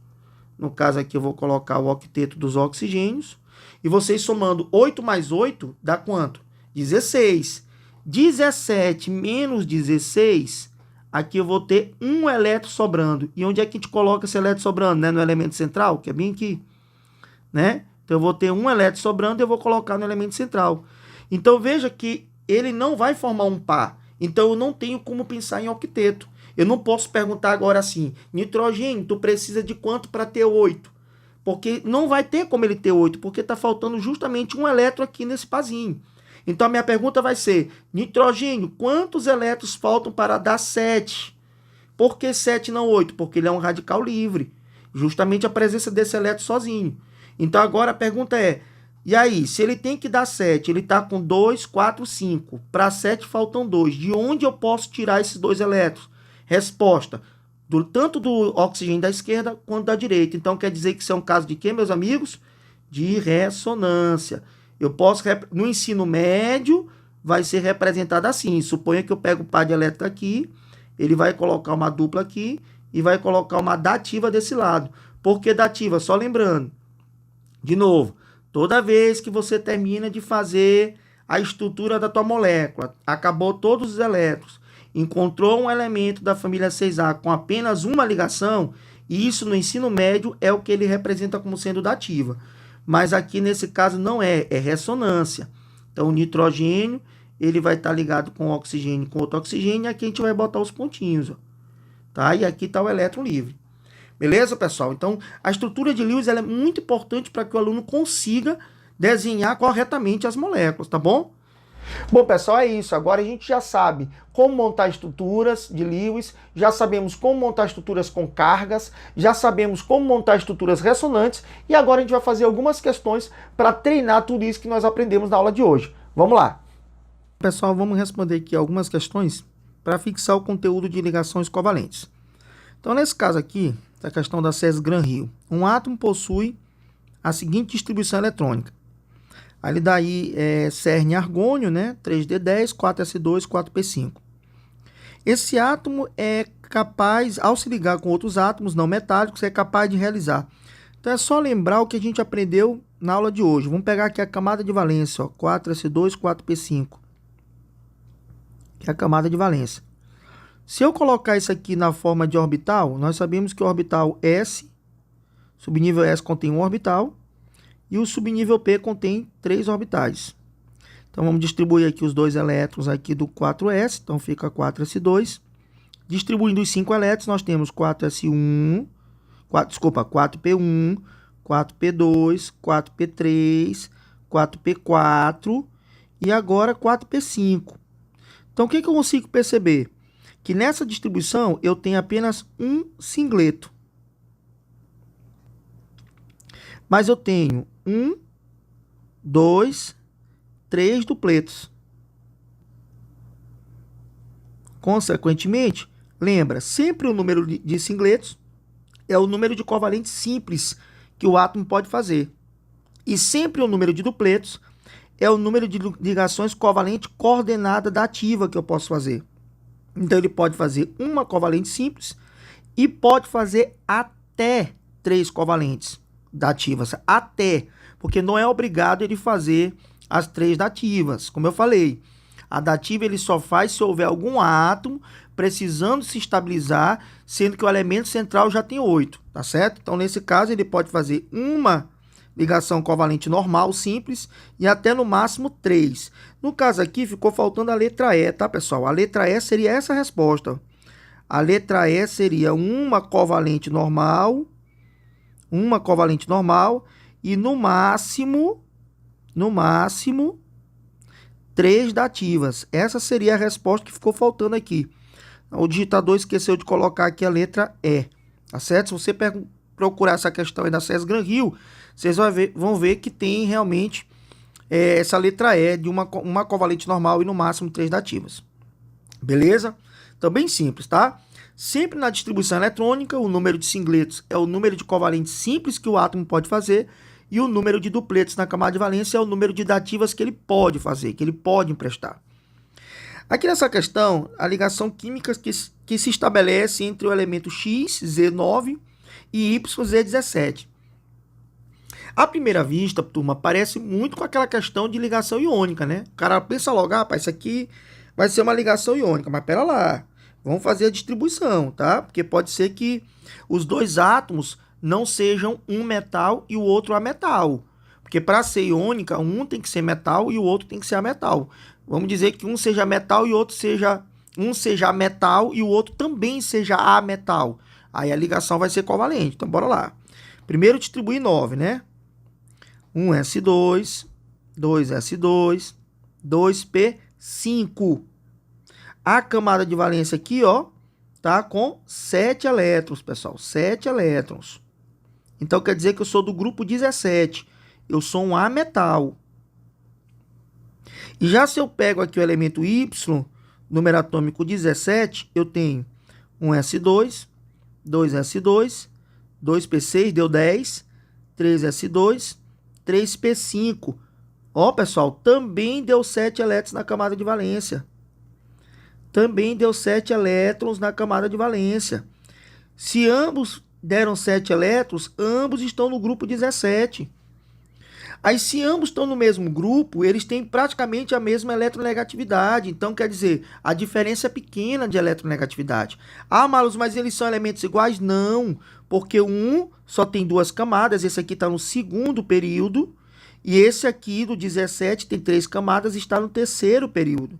No caso aqui eu vou colocar o octeto dos oxigênios. E vocês somando 8 mais 8 dá quanto? 16. 17 menos 16, aqui eu vou ter um elétron sobrando. E onde é que a gente coloca esse elétron sobrando? Né? No elemento central, que é bem aqui. Né? Então eu vou ter um elétron sobrando e eu vou colocar no elemento central. Então veja que ele não vai formar um par. Então eu não tenho como pensar em octeto. Eu não posso perguntar agora assim, nitrogênio, tu precisa de quanto para ter 8? Porque não vai ter como ele ter 8, porque está faltando justamente um elétron aqui nesse parzinho. Então a minha pergunta vai ser, nitrogênio, quantos elétrons faltam para dar 7? Por que 7 não 8? Porque ele é um radical livre. Justamente a presença desse elétron sozinho. Então agora a pergunta é, e aí, se ele tem que dar 7, ele está com 2, 4, 5. Para 7 faltam 2. De onde eu posso tirar esses 2 elétrons? Resposta, tanto do oxigênio da esquerda quanto da direita. Então, quer dizer que isso é um caso de quê, meus amigos? De ressonância. Eu posso, no ensino médio, vai ser representado assim. Suponha que eu pego o par dielétrico aqui, ele vai colocar uma dupla aqui e vai colocar uma dativa desse lado. Por que dativa? Só lembrando, de novo, toda vez que você termina de fazer a estrutura da tua molécula, acabou todos os elétrons, encontrou um elemento da família 6A com apenas uma ligação, e isso no ensino médio é o que ele representa como sendo dativa. Mas aqui nesse caso não é ressonância. Então o nitrogênio, ele vai estar ligado com o oxigênio, com outro oxigênio, e aqui a gente vai botar os pontinhos, ó. Tá? E aqui está o elétron livre. Beleza, pessoal? Então, a estrutura de Lewis ela é muito importante para que o aluno consiga desenhar corretamente as moléculas, tá bom? Bom, pessoal, é isso. Agora a gente já sabe como montar estruturas de Lewis, já sabemos como montar estruturas com cargas, já sabemos como montar estruturas ressonantes e agora a gente vai fazer algumas questões para treinar tudo isso que nós aprendemos na aula de hoje. Vamos lá! Pessoal, vamos responder aqui algumas questões para fixar o conteúdo de ligações covalentes. Então, nesse caso aqui, a questão da Cez-Graham-Hill, um átomo possui a seguinte distribuição eletrônica. Aí daí cerne argônio, né? 3D10, 4S2, 4P5. Esse átomo é capaz, ao se ligar com outros átomos não metálicos, é capaz de realizar. Então é só lembrar o que a gente aprendeu na aula de hoje. Vamos pegar aqui a camada de valência, ó, 4S2, 4P5. Que é a camada de valência. Se eu colocar isso aqui na forma de orbital, nós sabemos que o orbital S, subnível S contém um orbital, e o subnível P contém 3 orbitais. Então, vamos distribuir aqui os 2 elétrons aqui do 4s. Então, fica 4s2. Distribuindo os 5 elétrons, nós temos 4p1, 4p2, 4p3, 4p4 e agora 4p5. Então, o que eu consigo perceber? Que nessa distribuição eu tenho apenas um singleto. Mas eu tenho 1, 2, 3 dupletos. Consequentemente, lembra, sempre o número de singletos é o número de covalentes simples que o átomo pode fazer. E sempre o número de dupletos é o número de ligações covalente coordenada dativa que eu posso fazer. Então, ele pode fazer uma covalente simples e pode fazer até 3 covalentes dativas, até, porque não é obrigado ele fazer as 3 dativas. Como eu falei, a dativa ele só faz se houver algum átomo precisando se estabilizar, sendo que o elemento central já tem 8, tá certo? Então, nesse caso, ele pode fazer uma ligação covalente normal, simples, e até no máximo 3. No caso aqui, ficou faltando a letra E, tá, pessoal? A letra E seria essa resposta. A letra E seria uma covalente normal, e no máximo 3 dativas. Essa seria a resposta que ficou faltando aqui. O digitador esqueceu de colocar aqui a letra E, tá certo? Se você procurar essa questão aí da Cez-Graham-Hill, vocês vão ver que tem realmente essa letra E de uma covalente normal e no máximo 3 dativas. Beleza? Então, bem simples, tá? Sempre na distribuição eletrônica, o número de singletos é o número de covalentes simples que o átomo pode fazer e o número de dupletos na camada de valência é o número de dativas que ele pode fazer, que ele pode emprestar. Aqui nessa questão, a ligação química que se estabelece entre o elemento X, Z9, e Y, Z17. À primeira vista, turma, parece muito com aquela questão de ligação iônica, né? O cara pensa logo, rapaz, isso aqui vai ser uma ligação iônica, mas pera lá, vamos fazer a distribuição, tá? Porque pode ser que os 2 átomos não sejam um metal e o outro ametal. Porque para ser iônica, um tem que ser metal e o outro tem que ser ametal. Vamos dizer que um seja metal e o outro seja metal e o outro também seja ametal. Aí a ligação vai ser covalente. Então, bora lá. Primeiro distribuir 9, né? 1s2, 2s2, 2p5. A camada de valência aqui, ó, tá com 7 elétrons, pessoal. 7 elétrons. Então, quer dizer que eu sou do grupo 17. Eu sou um ametal. E já se eu pego aqui o elemento Y, número atômico 17, eu tenho 1s2, 2s2, 2p6, deu 10, 3s2, 3p5, Ó, pessoal, também deu 7 elétrons na camada de valência. Também deu 7 elétrons na camada de valência. Se ambos deram 7 elétrons, ambos estão no grupo 17. Aí, se ambos estão no mesmo grupo, eles têm praticamente a mesma eletronegatividade. Então, quer dizer, a diferença é pequena de eletronegatividade. Ah, Marlos, mas eles são elementos iguais? Não, porque um só tem 2 camadas. Esse aqui está no segundo período. E esse aqui, do 17, tem 3 camadas e está no terceiro período.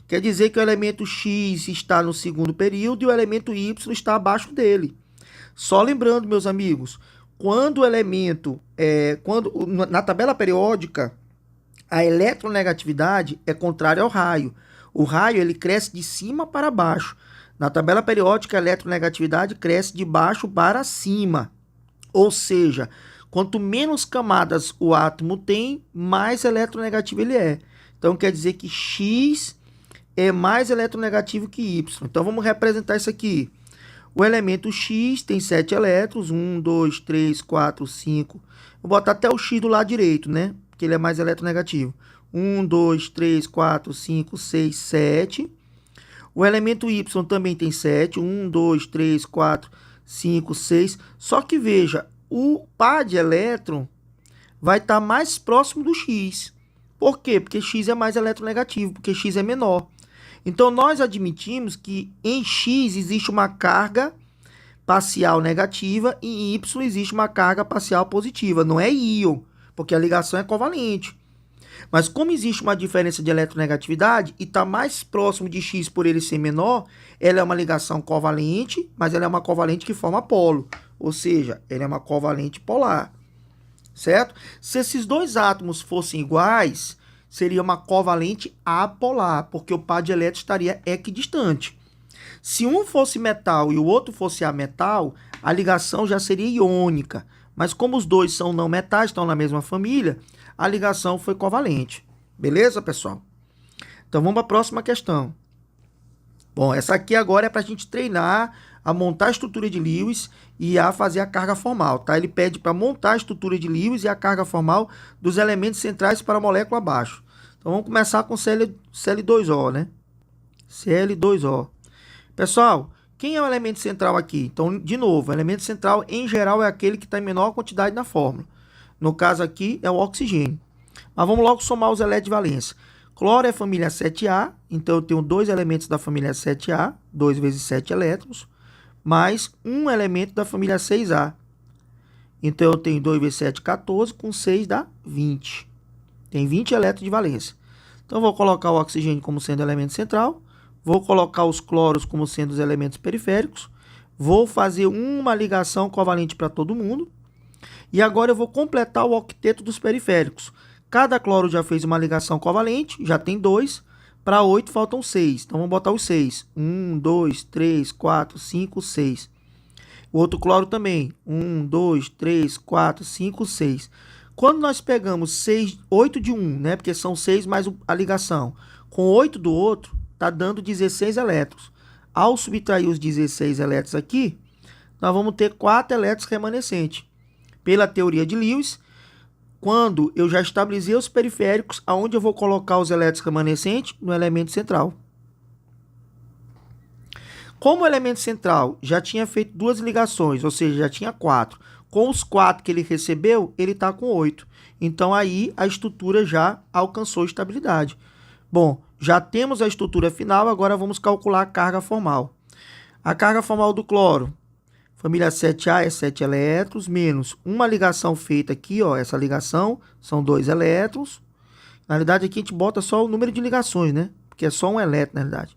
Quer dizer que o elemento X está no segundo período e o elemento Y está abaixo dele. Só lembrando, meus amigos, quando o elemento, na tabela periódica, a eletronegatividade é contrária ao raio. O raio ele cresce de cima para baixo. Na tabela periódica, a eletronegatividade cresce de baixo para cima. Ou seja, quanto menos camadas o átomo tem, mais eletronegativo ele é. Então, quer dizer que X é mais eletronegativo que Y. Então, vamos representar isso aqui. O elemento X tem 7 elétrons, 1, 2, 3, 4, 5. Vou botar até o X do lado direito, né? Porque ele é mais eletronegativo. 1, 2, 3, 4, 5, 6, 7. O elemento Y também tem 7. 1, 2, 3, 4, 5, 6. Só que veja, o par de elétron vai estar mais próximo do X. Por quê? Porque X é mais eletronegativo, porque X é menor. Então, nós admitimos que em X existe uma carga parcial negativa e em Y existe uma carga parcial positiva. Não é íon, porque a ligação é covalente. Mas como existe uma diferença de eletronegatividade e está mais próximo de X por ele ser menor, ela é uma ligação covalente, mas ela é uma covalente que forma polo. Ou seja, ela é uma covalente polar. Certo? Se esses dois átomos fossem iguais, seria uma covalente apolar, porque o par de elétrons estaria equidistante. Se um fosse metal e o outro fosse ametal, a ligação já seria iônica. Mas como os dois são não metais, estão na mesma família, a ligação foi covalente. Beleza, pessoal? Então vamos para a próxima questão. Bom, essa aqui agora é para a gente treinar a montar a estrutura de Lewis e a fazer a carga formal, tá? Ele pede para montar a estrutura de Lewis e a carga formal dos elementos centrais para a molécula abaixo. Então vamos começar com Cl2O, né? Cl2O. Pessoal, quem é o elemento central aqui? Então, de novo, o elemento central em geral é aquele que está em menor quantidade na fórmula. No caso aqui é o oxigênio. Mas vamos logo somar os elétrons de valência. Cloro é família 7A, então eu tenho 2 elementos da família 7A, 2 vezes 7 elétrons, mais um elemento da família 6A. Então eu tenho 2 vezes 7, 14, com 6 dá 20. Tem 20 elétrons de valência. Então eu vou colocar o oxigênio como sendo elemento central, vou colocar os cloros como sendo os elementos periféricos, vou fazer uma ligação covalente para todo mundo, e agora eu vou completar o octeto dos periféricos. Cada cloro já fez uma ligação covalente, já tem 2. Para 8 faltam 6. Então vamos botar os 6. 1, 2, 3, 4, 5, 6. O outro cloro também. 1, 2, 3, 4, 5, 6. Quando nós pegamos 8 de um, né? Porque são 6 mais a ligação. Com 8 do outro, está dando 16 elétrons. Ao subtrair os 16 elétrons aqui, nós vamos ter 4 elétrons remanescentes. Pela teoria de Lewis, quando eu já estabeleci os periféricos, aonde eu vou colocar os elétrons remanescentes? No elemento central. Como o elemento central já tinha feito 2 ligações, ou seja, já tinha 4, com os 4 que ele recebeu, ele está com 8. Então, aí a estrutura já alcançou estabilidade. Bom, já temos a estrutura final, agora vamos calcular a carga formal. A carga formal do cloro. Família 7A é 7 elétrons, menos uma ligação feita aqui, ó, essa ligação, são 2 elétrons. Na realidade, aqui a gente bota só o número de ligações, né? Porque é só um elétron, na realidade.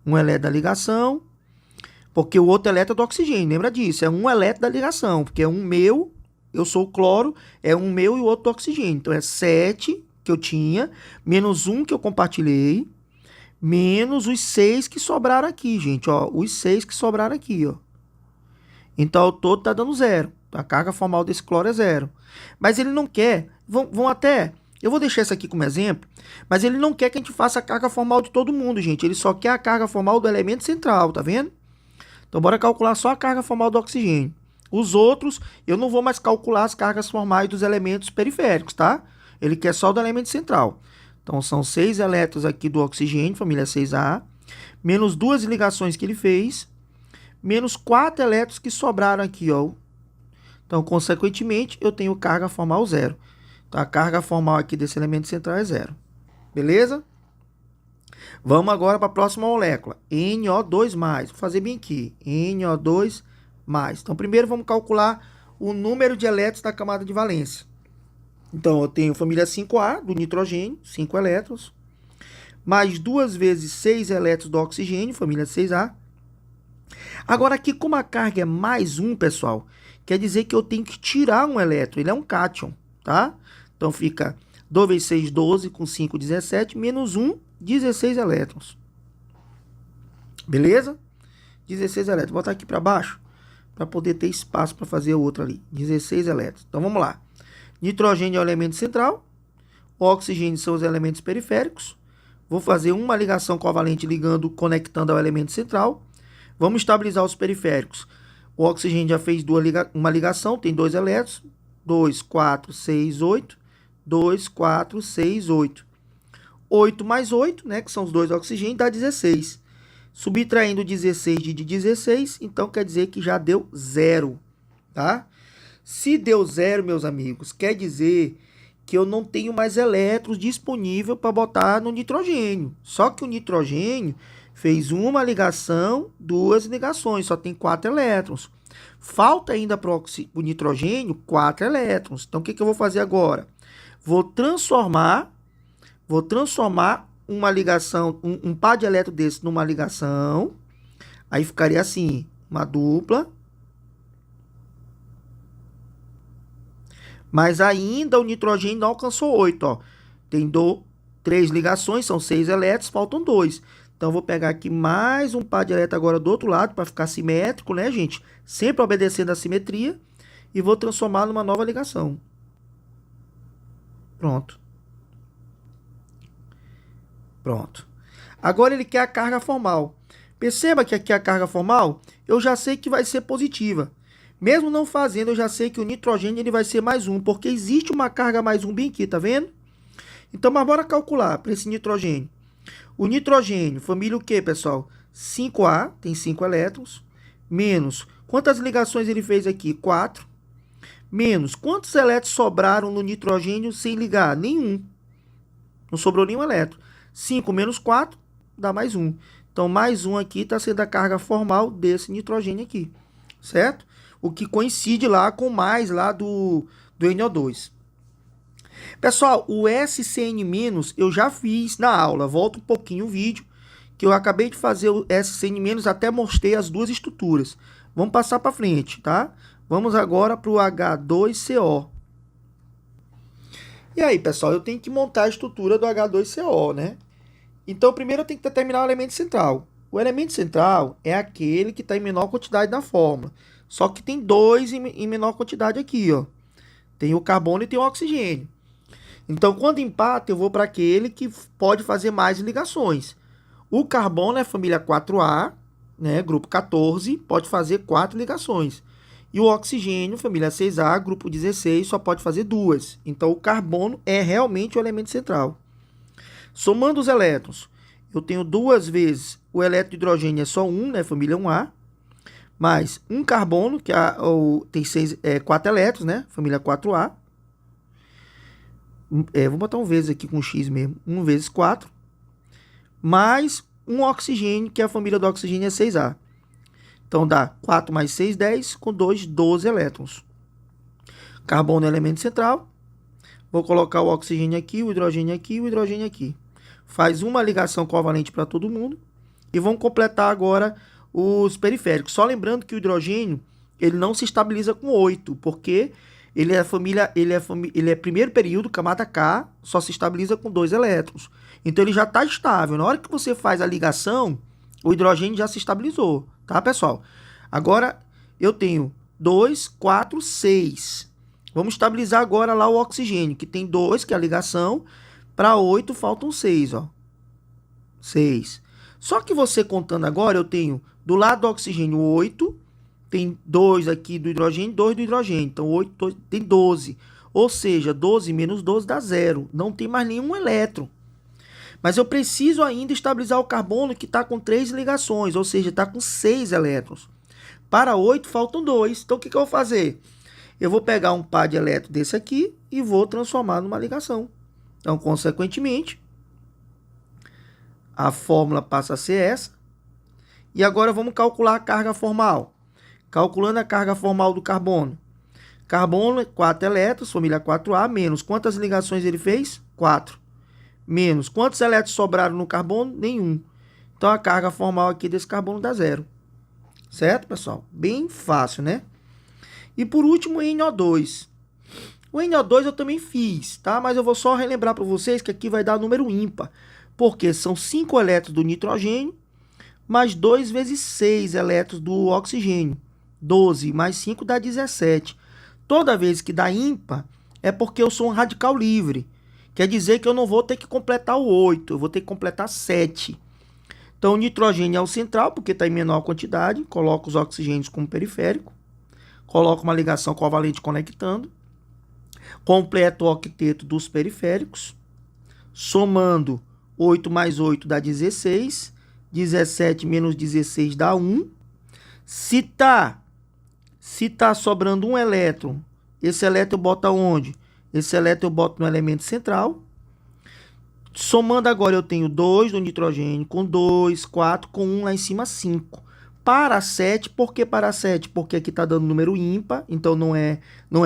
Um elétron da ligação, porque o outro elétron é do oxigênio, lembra disso? É um elétron da ligação, porque é um meu, eu sou o cloro, é um meu e o outro do oxigênio. Então, é 7 que eu tinha, menos 1 que eu compartilhei, menos os 6 que sobraram aqui, gente, ó. Os 6 que sobraram aqui, ó. Então, o todo está dando 0. A carga formal desse cloro é 0. Mas ele não quer, eu vou deixar isso aqui como exemplo, mas ele não quer que a gente faça a carga formal de todo mundo, gente. Ele só quer a carga formal do elemento central, tá vendo? Então, bora calcular só a carga formal do oxigênio. Os outros, eu não vou mais calcular as cargas formais dos elementos periféricos, tá? Ele quer só do elemento central. Então, são 6 elétrons aqui do oxigênio, família 6A, menos 2 ligações que ele fez, menos 4 elétrons que sobraram aqui, ó. Então, consequentemente, eu tenho carga formal 0. Então, a carga formal aqui desse elemento central é 0. Beleza? Vamos agora para a próxima molécula, NO2+. Vou fazer bem aqui, NO2+. Então, primeiro vamos calcular o número de elétrons da camada de valência. Então, eu tenho família 5A do nitrogênio, 5 elétrons, mais 2 vezes 6 elétrons do oxigênio, família 6A. Agora, aqui, como a carga é mais 1, pessoal, quer dizer que eu tenho que tirar um elétron. Ele é um cátion, tá? Então, fica 2 vezes 6, 12, com 5, 17, menos 1, 16 elétrons. Beleza? 16 elétrons. Vou botar aqui para baixo, para poder ter espaço para fazer outra ali. 16 elétrons. Então, vamos lá. Nitrogênio é o elemento central. O oxigênio são os elementos periféricos. Vou fazer uma ligação covalente conectando ao elemento central. Vamos estabilizar os periféricos. O oxigênio já fez uma ligação, tem 2 elétrons. 2, 4, 6, 8. 2, 4, 6, 8. 8 mais 8, né, que são os 2 oxigênios, dá 16. Subtraindo 16 de 16, então quer dizer que já deu 0, tá? Se deu 0, meus amigos, quer dizer que eu não tenho mais elétrons disponíveis para botar no nitrogênio. Só que o nitrogênio fez uma ligação, 2 ligações, só tem 4 elétrons. Falta ainda para o nitrogênio 4 elétrons. Então, o que eu vou fazer agora? Vou transformar uma ligação, um par de elétrons desse numa ligação. Aí ficaria assim, uma dupla. Mas ainda o nitrogênio não alcançou 8, ó. Tem 3 ligações, são 6 elétrons, faltam 2. Então, eu vou pegar aqui mais um par de elétrons agora do outro lado, para ficar simétrico, né, gente? Sempre obedecendo a simetria. E vou transformar numa nova ligação. Pronto. Pronto. Agora ele quer a carga formal. Perceba que aqui a carga formal, eu já sei que vai ser positiva. Mesmo não fazendo, eu já sei que o nitrogênio ele vai ser mais 1, porque existe uma carga mais 1 bem aqui, tá vendo? Então, mas bora calcular para esse nitrogênio. O nitrogênio, família o quê, pessoal? 5A, tem 5 elétrons, menos, quantas ligações ele fez aqui? 4. Menos, quantos elétrons sobraram no nitrogênio sem ligar? Nenhum. Não sobrou nenhum elétron. 5 menos 4 dá mais 1. Então, mais 1 aqui está sendo a carga formal desse nitrogênio aqui, certo? O que coincide lá com mais lá do NO2. Pessoal, o SCN- eu já fiz na aula. Volta um pouquinho o vídeo, que eu acabei de fazer o SCN-, até mostrei as duas estruturas. Vamos passar para frente, tá? Vamos agora para o H2CO. E aí, pessoal, eu tenho que montar a estrutura do H2CO, né? Então, primeiro eu tenho que determinar o elemento central. O elemento central é aquele que está em menor quantidade na fórmula. Só que tem 2 em menor quantidade aqui, ó. Tem o carbono e tem o oxigênio. Então, quando empata, eu vou para aquele que pode fazer mais ligações. O carbono é família 4A, né, grupo 14, pode fazer 4 ligações. E o oxigênio, família 6A, grupo 16, só pode fazer 2. Então, o carbono é realmente o elemento central. Somando os elétrons, eu tenho 2 vezes o elétron de hidrogênio é só 1, né, família 1A, mais um carbono, que tem 4 elétrons, né, família 4A. Vou botar um vezes aqui com X mesmo, 1 vezes 4, mais um oxigênio, que a família do oxigênio é 6A. Então, dá 4 mais 6, 10, com 2, 12 elétrons. Carbono é o elemento central. Vou colocar o oxigênio aqui, o hidrogênio aqui e o hidrogênio aqui. Faz uma ligação covalente para todo mundo. E vamos completar agora os periféricos. Só lembrando que o hidrogênio ele não se estabiliza com 8, porque ele é primeiro período, camada K, só se estabiliza com 2 elétrons. Então, ele já está estável. Na hora que você faz a ligação, o hidrogênio já se estabilizou. Tá, pessoal? Agora, eu tenho 2, 4, 6. Vamos estabilizar agora lá o oxigênio, que tem 2, que é a ligação. Para 8, faltam 6, ó. 6. Só que você contando agora, eu tenho do lado do oxigênio 8, tem 2 aqui do hidrogênio, 2 do hidrogênio. Então, 8 tem 12. Ou seja, 12 menos 12 dá 0. Não tem mais nenhum elétron. Mas eu preciso ainda estabilizar o carbono que está com 3 ligações, ou seja, está com 6 elétrons. Para 8 faltam 2. Então o que eu vou fazer? Eu vou pegar um par de elétrons desse aqui e vou transformar numa ligação. Então, consequentemente, a fórmula passa a ser essa. E agora vamos calcular a carga formal. Calculando a carga formal do carbono. Carbono, 4 elétrons, família 4A, menos quantas ligações ele fez? 4. Menos quantos elétrons sobraram no carbono? Nenhum. Então a carga formal aqui desse carbono dá 0. Certo, pessoal? Bem fácil, né? E por último, o NO2. O NO2 eu também fiz, tá? Mas eu vou só relembrar para vocês que aqui vai dar número ímpar. Porque são 5 elétrons do nitrogênio, mais 2 vezes 6 elétrons do oxigênio. 12 mais 5 dá 17. Toda vez que dá ímpar, é porque eu sou um radical livre. Quer dizer que eu não vou ter que completar o 8, eu vou ter que completar 7. Então, o nitrogênio é o central, porque está em menor quantidade. Coloco os oxigênios como periférico. Coloco uma ligação covalente conectando. Completo o octeto dos periféricos. Somando 8 mais 8 dá 16. 17 menos 16 dá 1. Se tá sobrando um elétron, esse elétron eu boto aonde? Esse elétron eu boto no elemento central. Somando agora eu tenho 2 do nitrogênio com 2, 4, com 1 lá em cima 5. Para 7, por que para 7? Porque aqui está dando número ímpar, então não é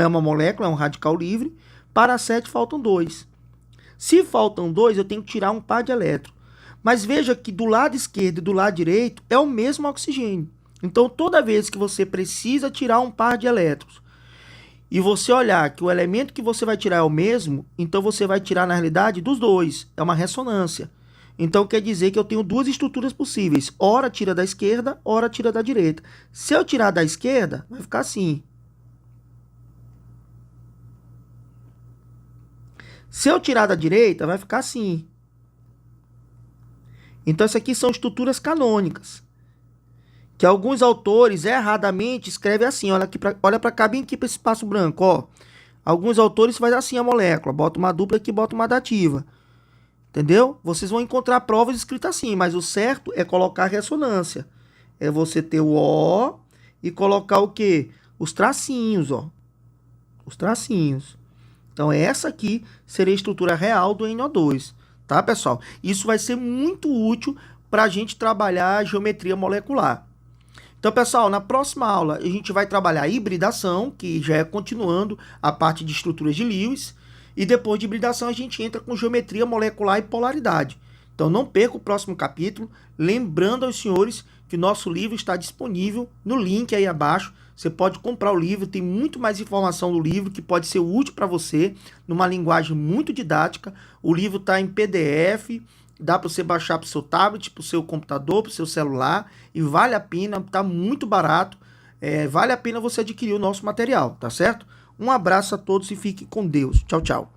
uma molécula, é um radical livre. Para 7 faltam 2. Se faltam 2, eu tenho que tirar um par de elétrons. Mas veja que do lado esquerdo e do lado direito é o mesmo oxigênio. Então toda vez que você precisa tirar um par de elétrons, e você olhar que o elemento que você vai tirar é o mesmo, então você vai tirar, na realidade, dos dois. É uma ressonância. Então quer dizer que eu tenho duas estruturas possíveis. Ora tira da esquerda, ora tira da direita. Se eu tirar da esquerda, vai ficar assim. Se eu tirar da direita, vai ficar assim. Então, isso aqui são estruturas canônicas. Que alguns autores erradamente escrevem assim, olha para cá, bem aqui para esse espaço branco, ó. Alguns autores fazem assim a molécula, bota uma dupla aqui, bota uma dativa. Entendeu? Vocês vão encontrar provas escritas assim, mas o certo é colocar ressonância. É você ter o O e colocar o quê? Os tracinhos, ó. Os tracinhos. Então, essa aqui seria a estrutura real do NO2, tá, pessoal? Isso vai ser muito útil para a gente trabalhar a geometria molecular. Então, pessoal, na próxima aula a gente vai trabalhar a hibridação, que já é continuando a parte de estruturas de Lewis, e depois de hibridação a gente entra com geometria molecular e polaridade. Então, não perca o próximo capítulo, lembrando aos senhores que nosso livro está disponível no link aí abaixo. Você pode comprar o livro, tem muito mais informação do livro que pode ser útil para você, numa linguagem muito didática. O livro está em PDF, dá para você baixar para o seu tablet, para o seu computador, para o seu celular, e vale a pena, está muito barato, vale a pena você adquirir o nosso material, tá certo? Um abraço a todos e fique com Deus. Tchau, tchau.